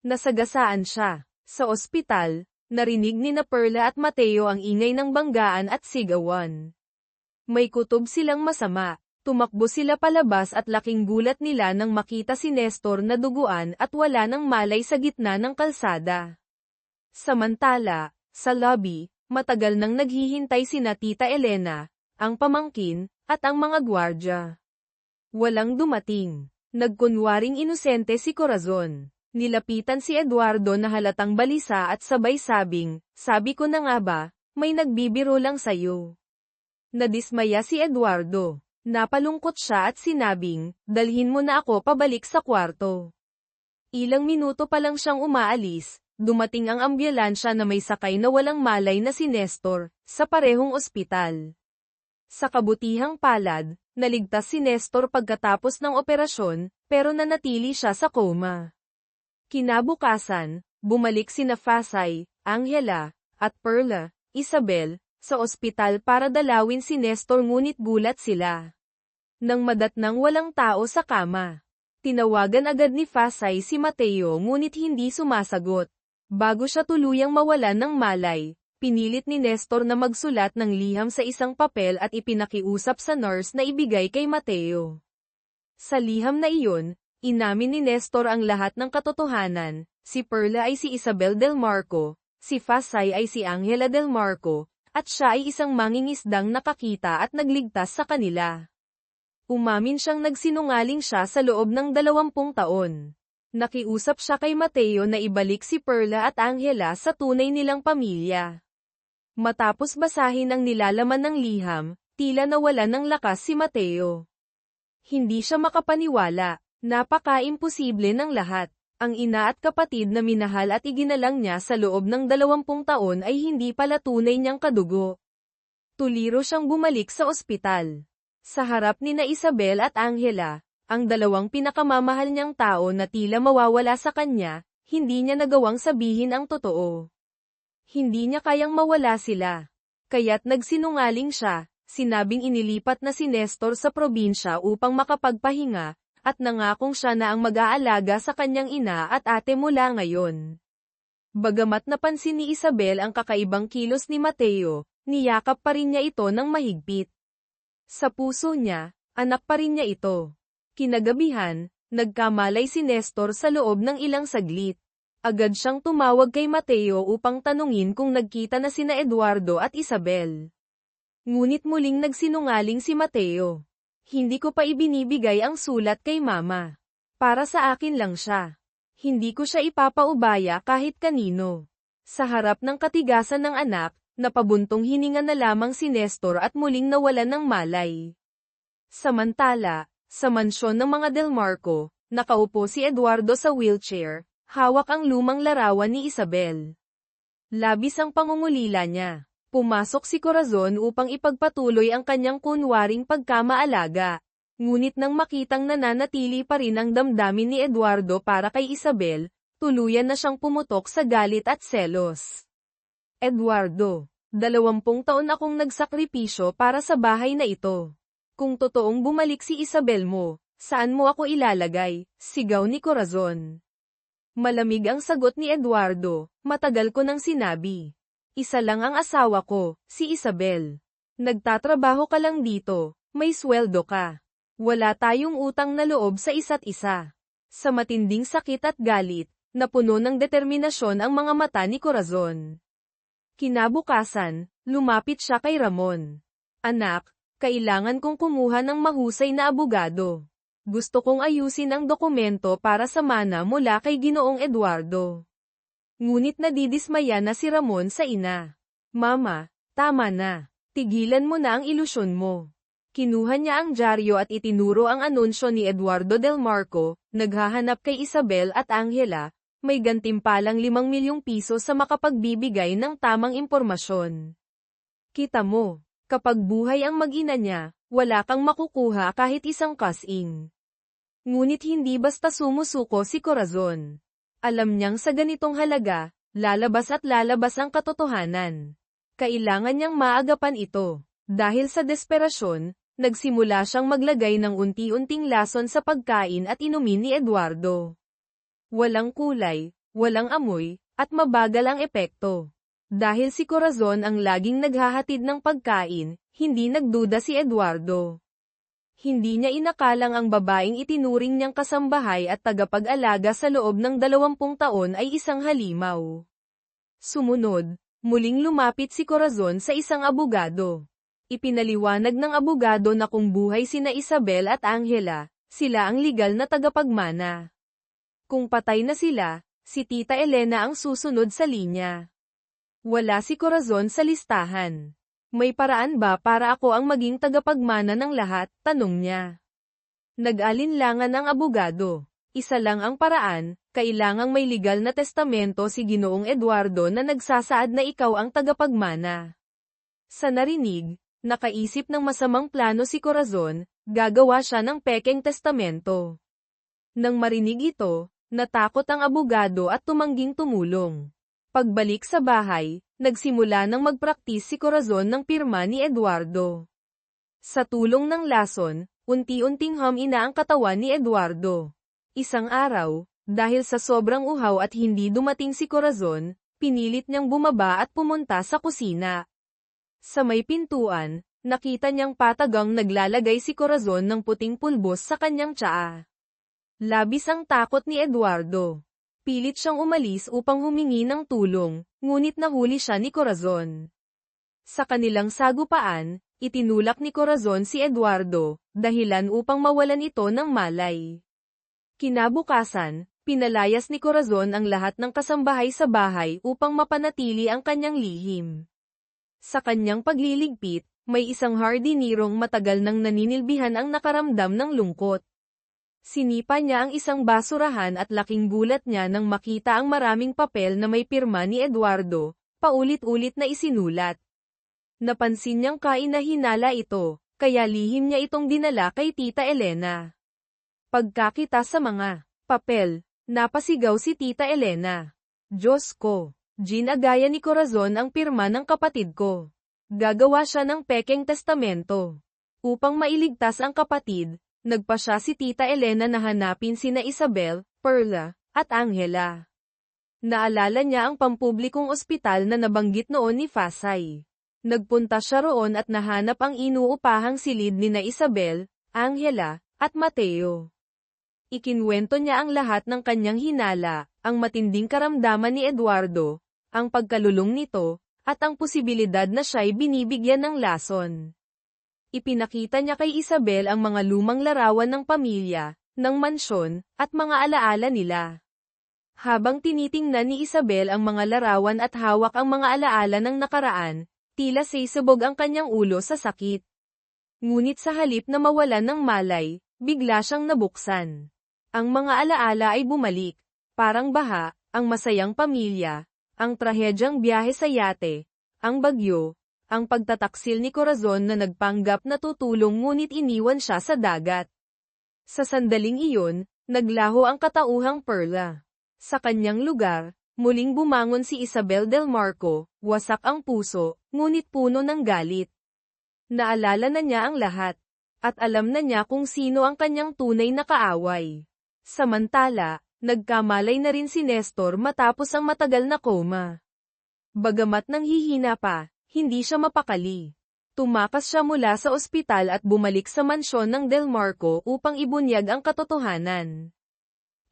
Nasagasaan siya. Sa ospital, narinig ni na Perla at Mateo ang ingay ng banggaan at sigawan. May kutob silang masama. Tumakbo sila palabas at laking gulat nila nang makita si Nestor na duguan at wala ng malay sa gitna ng kalsada. Samantala, sa lobby, matagal nang naghihintay sina Tita Elena, ang pamangkin, at ang mga gwardya. Walang dumating. Nagkunwaring inosente si Corazon. Nilapitan si Eduardo na halatang balisa at sabay sabing, "Sabi ko na nga ba, may nagbibiro lang sayo." Nadismaya si Eduardo. Napalungkot siya at sinabing, "Dalhin mo na ako pabalik sa kwarto." Ilang minuto pa lang siyang umaalis, dumating ang ambulansya na may sakay na walang malay na si Nestor, sa parehong ospital. Sa kabutihang palad, naligtas si Nestor pagkatapos ng operasyon, pero nanatili siya sa coma. Kinabukasan, bumalik sina Fasay, Angela, at Perla, Isabel, sa ospital para dalawin si Nestor ngunit gulat sila. Nang madatnang walang tao sa kama. Tinawagan agad ni Fasay si Mateo ngunit hindi sumasagot. Bago siya tuluyang mawalan ng malay, pinilit ni Nestor na magsulat ng liham sa isang papel at ipinakiusap sa nurse na ibigay kay Mateo. Sa liham na iyon, inamin ni Nestor ang lahat ng katotohanan. Si Perla ay si Isabel Del Marco, si Fasay ay si Angela Del Marco, at siya ay isang mangingisdang nakakita at nagligtas sa kanila. Umamin siyang nagsinungaling siya sa loob ng 20 taon. Nakiusap siya kay Mateo na ibalik si Perla at Angela sa tunay nilang pamilya. Matapos basahin ang nilalaman ng liham, tila nawalan ng lakas si Mateo. Hindi siya makapaniwala, napaka-imposible ng lahat. Ang ina at kapatid na minahal at iginalang niya sa loob ng 20 taon ay hindi pala tunay niyang kadugo. Tuliro siyang bumalik sa ospital. Sa harap ni na Isabel at Angela, ang dalawang pinakamamahal niyang tao na tila mawawala sa kanya, hindi niya nagawang sabihin ang totoo. Hindi niya kayang mawala sila. Kaya't nagsinungaling siya, sinabing inilipat na si Nestor sa probinsya upang makapagpahinga, at nangakong siya na ang mag-aalaga sa kanyang ina at ate mula ngayon. Bagamat napansin ni Isabel ang kakaibang kilos ni Mateo, niyakap pa rin niya ito ng mahigpit. Sa puso niya, anak pa rin niya ito. Kinagabihan, nagkamalay si Nestor sa loob ng ilang saglit. Agad siyang tumawag kay Mateo upang tanungin kung nagkita na sina Eduardo at Isabel. Ngunit muling nagsinungaling si Mateo. Hindi ko pa ibinibigay ang sulat kay Mama. Para sa akin lang siya. Hindi ko siya ipapaubaya kahit kanino. Sa harap ng katigasan ng anak, napabuntong hininga na lamang si Nestor at muling nawalan ng malay. Samantala, sa mansyon ng mga Del Marco, nakaupo si Eduardo sa wheelchair, hawak ang lumang larawan ni Isabel. Labis ang pangungulila niya. Pumasok si Corazon upang ipagpatuloy ang kanyang kunwaring pagkamaalaga. Ngunit nang makitang nananatili pa rin ang damdamin ni Eduardo para kay Isabel, tuluyan na siyang pumutok sa galit at selos. Eduardo, 20 taon akong nagsakripisyo para sa bahay na ito. Kung totoong bumalik si Isabel mo, saan mo ako ilalagay? Sigaw ni Corazon. Malamig ang sagot ni Eduardo, matagal ko nang sinabi. Isa lang ang asawa ko, si Isabel. Nagtatrabaho ka lang dito, may sweldo ka. Wala tayong utang na loob sa isa't isa. Sa matinding sakit at galit, napuno ng determinasyon ang mga mata ni Corazon. Kinabukasan, lumapit siya kay Ramon. Anak, kailangan kong kumuha ng mahusay na abogado. Gusto kong ayusin ang dokumento para sa mana mula kay Ginoong Eduardo. Ngunit nadidismaya na si Ramon sa ina. Mama, tama na. Tigilan mo na ang ilusyon mo. Kinuha niya ang dyaryo at itinuro ang anunsyo ni Eduardo Del Marco, naghahanap kay Isabel at Angela, may gantimpalang 5 milyong piso sa makapagbibigay ng tamang impormasyon. Kita mo, kapag buhay ang mag-ina niya, wala kang makukuha kahit isang kasing. Ngunit hindi basta sumusuko si Corazon. Alam niyang sa ganitong halaga, lalabas ang katotohanan. Kailangan niyang maagapan ito. Dahil sa desperasyon, nagsimula siyang maglagay ng unti-unting lason sa pagkain at inumin ni Eduardo. Walang kulay, walang amoy, at mabagal ang epekto. Dahil si Corazon ang laging naghahatid ng pagkain, hindi nagduda si Eduardo. Hindi niya inakalang ang babaeng itinuring niyang kasambahay at tagapag-alaga sa loob ng 20 taon ay isang halimaw. Sumunod, muling lumapit si Corazon sa isang abogado. Ipinaliwanag ng abogado na kung buhay sina Isabel at Angela, sila ang legal na tagapagmana. Kung patay na sila, si Tita Elena ang susunod sa linya. Wala si Corazon sa listahan. May paraan ba para ako ang maging tagapagmana ng lahat? Tanong niya. Nag-alinlangan ang abogado. Isa lang ang paraan, kailangang may legal na testamento si Ginoong Eduardo na nagsasaad na ikaw ang tagapagmana. Sa narinig, nakaisip ng masamang plano si Corazon, gagawa siya ng pekeng testamento. Nang marinig ito, natakot ang abogado at tumangging tumulong. Pagbalik sa bahay, nagsimula ng magpraktis si Corazon ng pirma ni Eduardo. Sa tulong ng lason, unti-unting humina ang katawan ni Eduardo. Isang araw, dahil sa sobrang uhaw at hindi dumating si Corazon, pinilit niyang bumaba at pumunta sa kusina. Sa may pintuan, nakita niyang patagang naglalagay si Corazon ng puting pulbos sa kanyang tsaa. Labis ang takot ni Eduardo. Pilit siyang umalis upang humingi ng tulong, ngunit nahuli siya ni Corazon. Sa kanilang sagupaan, itinulak ni Corazon si Eduardo, dahilan upang mawalan ito ng malay. Kinabukasan, pinalayas ni Corazon ang lahat ng kasambahay sa bahay upang mapanatili ang kanyang lihim. Sa kanyang pagliligpit, may isang hardinirong matagal nang naninilbihan ang nakaramdam ng lungkot. Sinipa niya ang isang basurahan at laking gulat niya nang makita ang maraming papel na may pirma ni Eduardo, paulit-ulit na isinulat. Napansin niyang kainahinala ito, kaya lihim niya itong dinala kay Tita Elena. Pagkakita sa mga papel, napasigaw si Tita Elena. Diyos ko! Ginagaya ni Corazon ang pirma ng kapatid ko. Gagawa siya ng pekeng testamento. Upang mailigtas ang kapatid, nagpa siya si Tita Elena na hanapin sina Isabel, Perla, at Angela. Naalala niya ang pampublikong ospital na nabanggit noon ni Fasay. Nagpunta siya roon at nahanap ang inuupahang silid ni na Isabel, Angela, at Mateo. Ikinwento niya ang lahat ng kanyang hinala, ang matinding karamdaman ni Eduardo, ang pagkalulong nito, at ang posibilidad na siya'y binibigyan ng lason. Ipinakita niya kay Isabel ang mga lumang larawan ng pamilya, ng mansyon, at mga alaala nila. Habang tinitingnan ni Isabel ang mga larawan at hawak ang mga alaala ng nakaraan, tila sisabog ang kanyang ulo sa sakit. Ngunit sa halip na mawalan ng malay, bigla siyang nabuksan. Ang mga alaala ay bumalik, parang baha, ang masayang pamilya, ang trahedyang biyahe sa yate, ang bagyo, ang pagtataksil ni Corazon na nagpanggap na tutulong ngunit iniwan siya sa dagat. Sa sandaling iyon, naglaho ang katauhang Perla. Sa kanyang lugar, muling bumangon si Isabel Del Marco, wasak ang puso, ngunit puno ng galit. Naalala na niya ang lahat, at alam na niya kung sino ang kanyang tunay na kaaway. Samantala, nagkamalay na rin si Nestor matapos ang matagal na koma. Bagamat nanghihina pa, hindi siya mapakali. Tumakas siya mula sa ospital at bumalik sa mansyon ng Del Marco upang ibunyag ang katotohanan.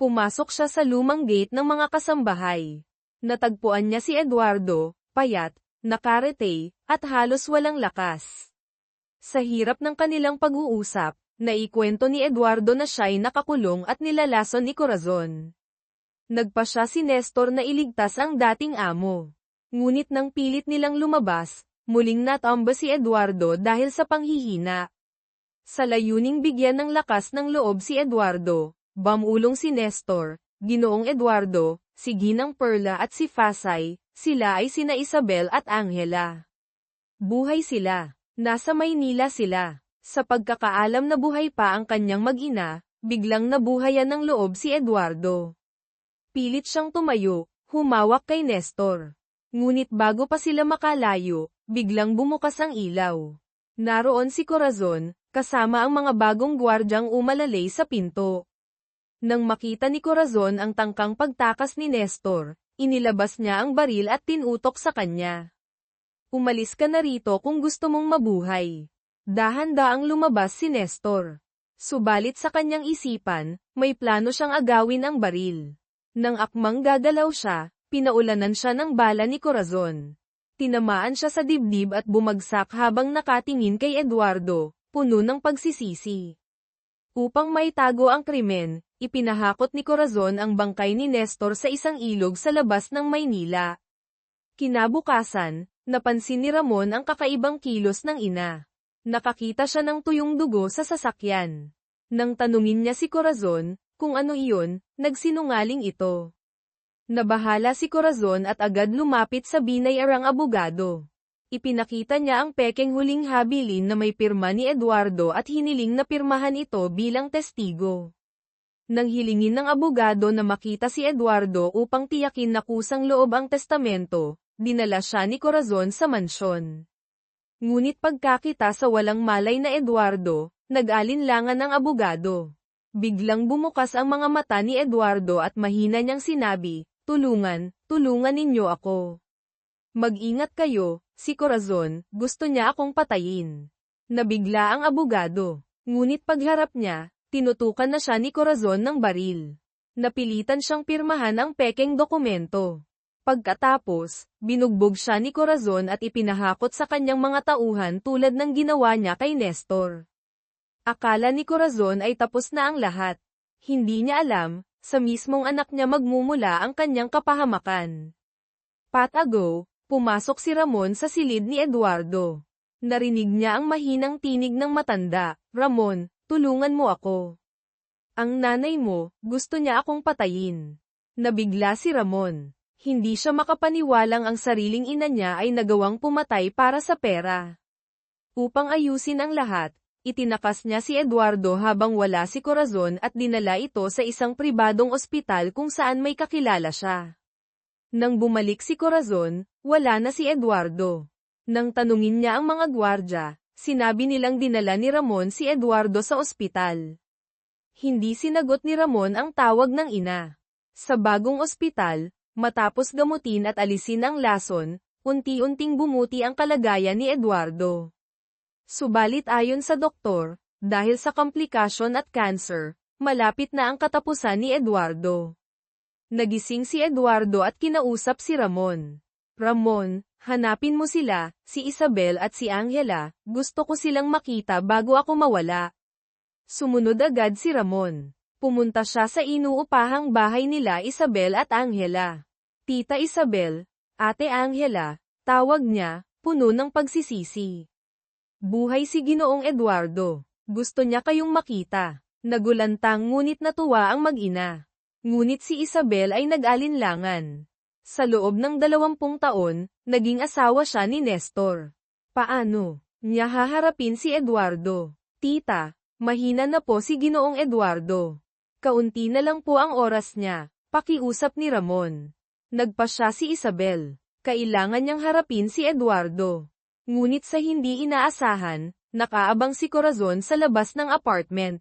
Pumasok siya sa lumang gate ng mga kasambahay. Natagpuan niya si Eduardo, payat, nakarete, at halos walang lakas. Sa hirap ng kanilang pag-uusap, naikwento ni Eduardo na siya'y nakakulong at nilalason ni Corazon. Nagpa siya si Nestor na iligtas ang dating amo. Ngunit nang pilit nilang lumabas, muling natamba si Eduardo dahil sa panghihina. Sa layuning bigyan ng lakas ng loob si Eduardo, bamulong si Nestor, Ginoong Eduardo, si Ginang Perla at si Fasay, sila ay sina Isabel at Angela. Buhay sila. Nasa Maynila sila. Sa pagkakaalam na buhay pa ang kanyang mag-ina, biglang nabuhayan ng loob si Eduardo. Pilit siyang tumayo, humawak kay Nestor. Ngunit bago pa sila makalayo, biglang bumukas ang ilaw. Naroon si Corazon, kasama ang mga bagong gwardyang umalalay sa pinto. Nang makita ni Corazon ang tangkang pagtakas ni Nestor, inilabas niya ang baril at tinutok sa kanya. Umalis ka na rito kung gusto mong mabuhay. Dahan-daang lumabas si Nestor. Subalit sa kanyang isipan, may plano siyang agawin ang baril. Nang akmang gagalaw siya, pinaulanan siya ng bala ni Corazon. Tinamaan siya sa dibdib at bumagsak habang nakatingin kay Eduardo, puno ng pagsisisi. Upang maitago ang krimen, ipinahakot ni Corazon ang bangkay ni Nestor sa isang ilog sa labas ng Maynila. Kinabukasan, napansin ni Ramon ang kakaibang kilos ng ina. Nakakita siya ng tuyong dugo sa sasakyan. Nang tanungin niya si Corazon, kung ano iyon, nagsinungaling ito. Nabahala si Corazon at agad lumapit sa binayarang abogado. Ipinakita niya ang pekeng huling habilin na may pirma ni Eduardo at hiniling na pirmahan ito bilang testigo. Nang hilingin ng abogado na makita si Eduardo upang tiyakin na kusang loob ang testamento, dinala siya ni Corazon sa mansyon. Ngunit pagkakita sa walang malay na Eduardo, nag-alinlangan ang abogado. Biglang bumukas ang mga mata ni Eduardo at mahina niyang sinabi, tulungan ninyo ako. Mag-ingat kayo, si Corazon, gusto niya akong patayin. Nabigla ang abogado. Ngunit pagharap niya, tinutukan na siya ni Corazon ng baril. Napilitan siyang pirmahan ang pekeng dokumento. Pagkatapos, binugbog siya ni Corazon at ipinahakot sa kanyang mga tauhan tulad ng ginawa niya kay Nestor. Akala ni Corazon ay tapos na ang lahat. Hindi niya alam, sa mismong anak niya magmumula ang kanyang kapahamakan. Patago, pumasok si Ramon sa silid ni Eduardo. Narinig niya ang mahinang tinig ng matanda, Ramon, tulungan mo ako. Ang nanay mo, gusto niya akong patayin. Nabigla si Ramon. Hindi siya makapaniwalang ang sariling ina niya ay nagawang pumatay para sa pera. Upang ayusin ang lahat, itinakas niya si Eduardo habang wala si Corazon at dinala ito sa isang pribadong ospital kung saan may kakilala siya. Nang bumalik si Corazon, wala na si Eduardo. Nang tanungin niya ang mga gwardya, sinabi nilang dinala ni Ramon si Eduardo sa ospital. Hindi sinagot ni Ramon ang tawag ng ina. Sa bagong ospital, matapos gamutin at alisin ang lason, unti-unting bumuti ang kalagayan ni Eduardo. Subalit ayon sa doktor, dahil sa komplikasyon at cancer, malapit na ang katapusan ni Eduardo. Nagising si Eduardo at kinausap si Ramon. Ramon, hanapin mo sila, si Isabel at si Angela, gusto ko silang makita bago ako mawala. Sumunod agad si Ramon. Pumunta siya sa inuupahang bahay nila Isabel at Angela. Tita Isabel, Ate Angela, tawag niya, puno ng pagsisisi. Buhay si Ginoong Eduardo. Gusto niya kayong makita. Nagulantang ngunit natuwa ang mag-ina. Ngunit si Isabel ay nag-alinlangan. Sa loob ng 20 taon, naging asawa siya ni Nestor. Paano niya haharapin si Eduardo? Tita, mahina na po si Ginoong Eduardo. Kaunti na lang po ang oras niya, pakiusap ni Ramon. Nagpa siya si Isabel. Kailangan niyang harapin si Eduardo. Ngunit sa hindi inaasahan, nakaabang si Corazon sa labas ng apartment.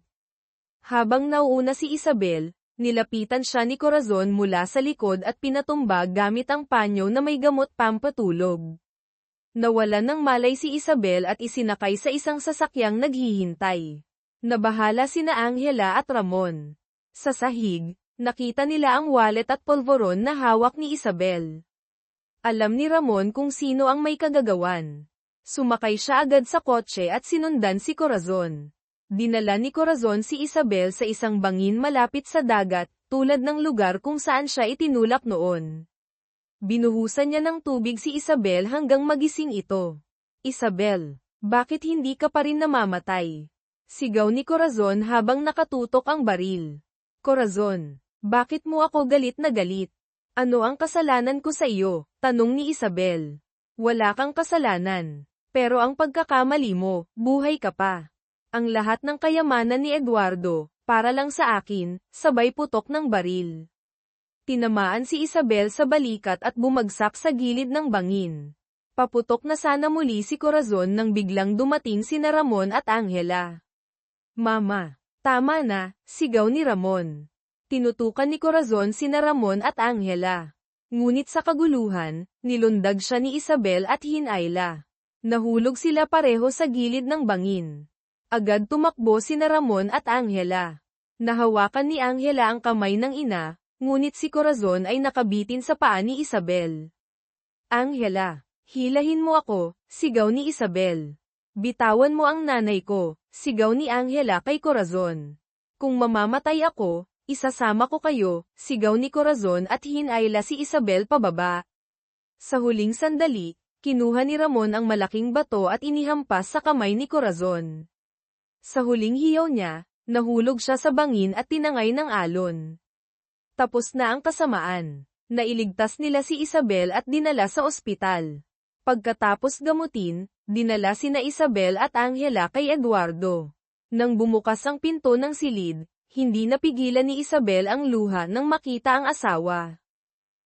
Habang nauuna si Isabel, nilapitan siya ni Corazon mula sa likod at pinatumba gamit ang panyo na may gamot pampatulog. Nawalan ng malay si Isabel at isinakay sa isang sasakyang naghihintay. Nabahala sina Angela at Ramon. Sa sahig, nakita nila ang wallet at polvoron na hawak ni Isabel. Alam ni Ramon kung sino ang may kagagawan. Sumakay siya agad sa kotse at sinundan si Corazon. Dinala ni Corazon si Isabel sa isang bangin malapit sa dagat, tulad ng lugar kung saan siya itinulak noon. Binuhusan niya ng tubig si Isabel hanggang magising ito. Isabel, bakit hindi ka pa rin namamatay? Sigaw ni Corazon habang nakatutok ang baril. Corazon, bakit mo ako galit na galit? Ano ang kasalanan ko sa iyo? Tanong ni Isabel. Wala kang kasalanan. Pero ang pagkakamali mo, buhay ka pa. Ang lahat ng kayamanan ni Eduardo, para lang sa akin, sabay putok ng baril. Tinamaan si Isabel sa balikat at bumagsak sa gilid ng bangin. Paputok na sana muli si Corazon nang biglang dumating sina Ramon at Angela. Mama, tama na, sigaw ni Ramon. Tinutukan ni Corazon sina Ramon at Angela. Ngunit sa kaguluhan, nilundag siya ni Isabel at hinayla. Nahulog sila pareho sa gilid ng bangin. Agad tumakbo sina Ramon at Angela. Nahawakan ni Angela ang kamay ng ina, ngunit si Corazon ay nakabitin sa paa ni Isabel. Angela, hilahin mo ako, sigaw ni Isabel. Bitawan mo ang nanay ko, sigaw ni Angela kay Corazon. Kung mamamatay ako, isasama ko kayo, sigaw ni Corazon at hinayla si Isabel pababa. Sa huling sandali, kinuha ni Ramon ang malaking bato at inihampas sa kamay ni Corazon. Sa huling hiyaw niya, nahulog siya sa bangin at tinangay ng alon. Tapos na ang kasamaan. Nailigtas nila si Isabel at dinala sa ospital. Pagkatapos gamutin, dinala sina Isabel at Angela kay Eduardo. Nang bumukas ang pinto ng silid, hindi napigilan ni Isabel ang luha nang makita ang asawa.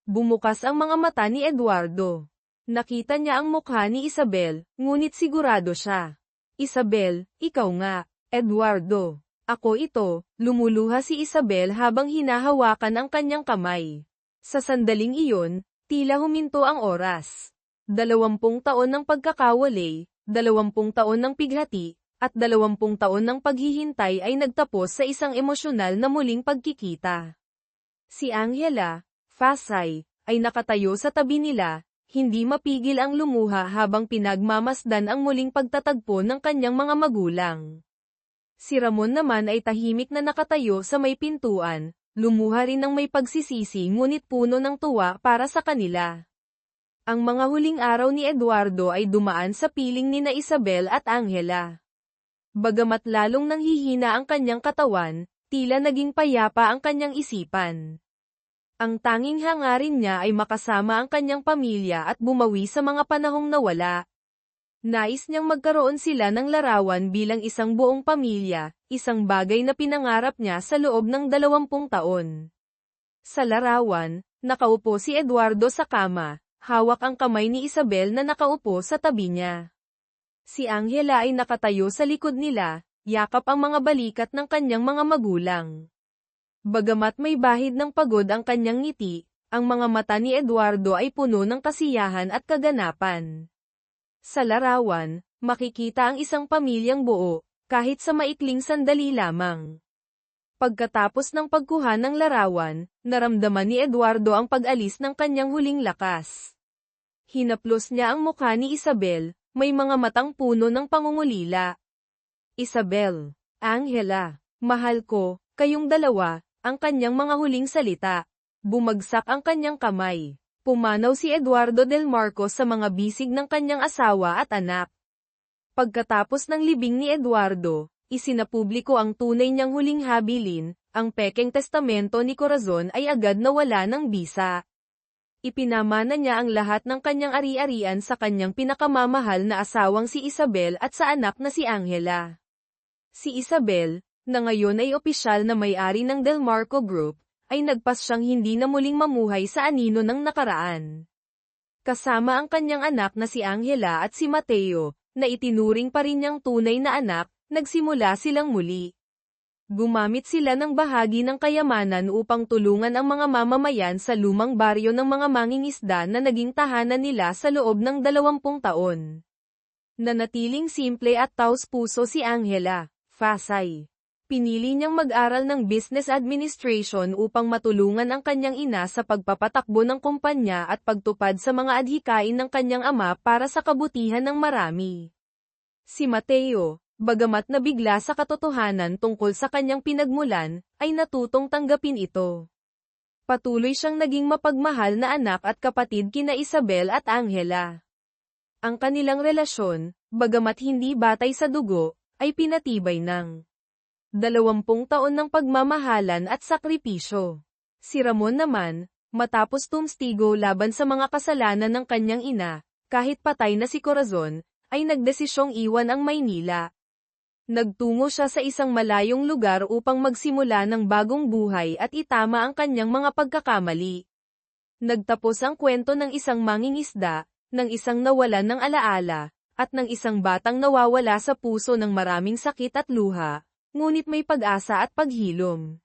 Bumukas ang mga mata ni Eduardo. Nakita niya ang mukha ni Isabel, ngunit sigurado siya. Isabel, ikaw nga, Eduardo. Ako ito, lumuluha si Isabel habang hinahawakan ang kanyang kamay. Sa sandaling iyon, tila huminto ang oras. 20 taon ng pagkakawalay, 20 taon ng pighati, at 20 taon ng paghihintay ay nagtapos sa isang emosyonal na muling pagkikita. Si Angela, Fasay, ay nakatayo sa tabi nila, hindi mapigil ang lumuha habang pinagmamasdan ang muling pagtatagpo ng kanyang mga magulang. Si Ramon naman ay tahimik na nakatayo sa may pintuan, lumuha rin ng may pagsisisi ngunit puno ng tuwa para sa kanila. Ang mga huling araw ni Eduardo ay dumaan sa piling ni na Isabel at Angela. Bagamat lalong nanghihina ang kanyang katawan, tila naging payapa ang kanyang isipan. Ang tanging hangarin niya ay makasama ang kanyang pamilya at bumawi sa mga panahong nawala. Nais niyang magkaroon sila ng larawan bilang isang buong pamilya, isang bagay na pinangarap niya sa loob ng 20 taon. Sa larawan, nakaupo si Eduardo sa kama, hawak ang kamay ni Isabel na nakaupo sa tabi niya. Si Angela ay nakatayo sa likod nila, yakap ang mga balikat ng kanyang mga magulang. Bagamat may bahid ng pagod ang kanyang ngiti, ang mga mata ni Eduardo ay puno ng kasiyahan at kaganapan. Sa larawan, makikita ang isang pamilyang buo, kahit sa maikling sandali lamang. Pagkatapos ng pagkuha ng larawan, naramdaman ni Eduardo ang pag-alis ng kanyang huling lakas. Hinaplos niya ang mukha ni Isabel, may mga matang puno ng pangungulila. Isabel, Angela, mahal ko, Kayong dalawa, ang kanyang mga huling salita. Bumagsak ang kanyang kamay. Pumanaw si Eduardo Del Marco sa mga bisig ng kanyang asawa at anak. Pagkatapos ng libing ni Eduardo, isinapubliko ang tunay niyang huling habilin, ang pekeng testamento ni Corazon ay agad nawala ng bisa. Ipinamana niya ang lahat ng kanyang ari-arian sa kanyang pinakamamahal na asawang si Isabel at sa anak na si Angela. Si Isabel, na ngayon ay opisyal na may-ari ng Del Marco Group, ay nagpas siyang hindi na muling mamuhay sa anino ng nakaraan. Kasama ang kanyang anak na si Angela at si Mateo, na itinuring pa rin niyang tunay na anak, nagsimula silang muli. Gumamit sila ng bahagi ng kayamanan upang tulungan ang mga mamamayan sa lumang baryo ng mga mangingisda na naging tahanan nila sa loob ng 20 taon. Nanatiling simple at taos-puso si Angela, Fasay. Pinili niyang mag-aral ng business administration upang matulungan ang kanyang ina sa pagpapatakbo ng kumpanya at pagtupad sa mga adhikain ng kanyang ama para sa kabutihan ng marami. Si Mateo, bagamat nabigla sa katotohanan tungkol sa kanyang pinagmulan, ay natutong tanggapin ito. Patuloy siyang naging mapagmahal na anak at kapatid kina Isabel at Angela. Ang kanilang relasyon, bagamat hindi batay sa dugo, ay pinatibay ng 20 taon ng pagmamahalan at sakripisyo. Si Ramon naman, matapos tumstigo laban sa mga kasalanan ng kanyang ina, kahit patay na si Corazon, ay nagdesisyong iwan ang Maynila. Nagtungo siya sa isang malayong lugar upang magsimula ng bagong buhay at itama ang kanyang mga pagkakamali. Nagtapos ang kwento ng isang mangingisda, ng isang nawalan ng alaala, at ng isang batang nawawala sa puso ng maraming sakit at luha. Ngunit may pag-asa at paghilom.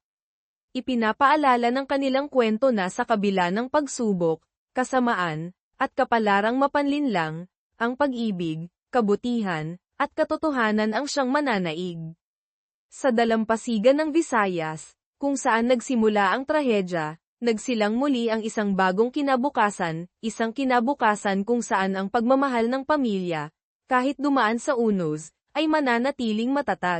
Ipinapaalala ng kanilang kwento na sa kabila ng pagsubok, kasamaan, at kapalarang mapanlinlang, ang pag-ibig, kabutihan, at katotohanan ang siyang mananaig. Sa dalampasigan ng Visayas, kung saan nagsimula ang trahedya, nagsilang muli ang isang bagong kinabukasan kung saan ang pagmamahal ng pamilya, kahit dumaan sa unos, ay mananatiling matatag.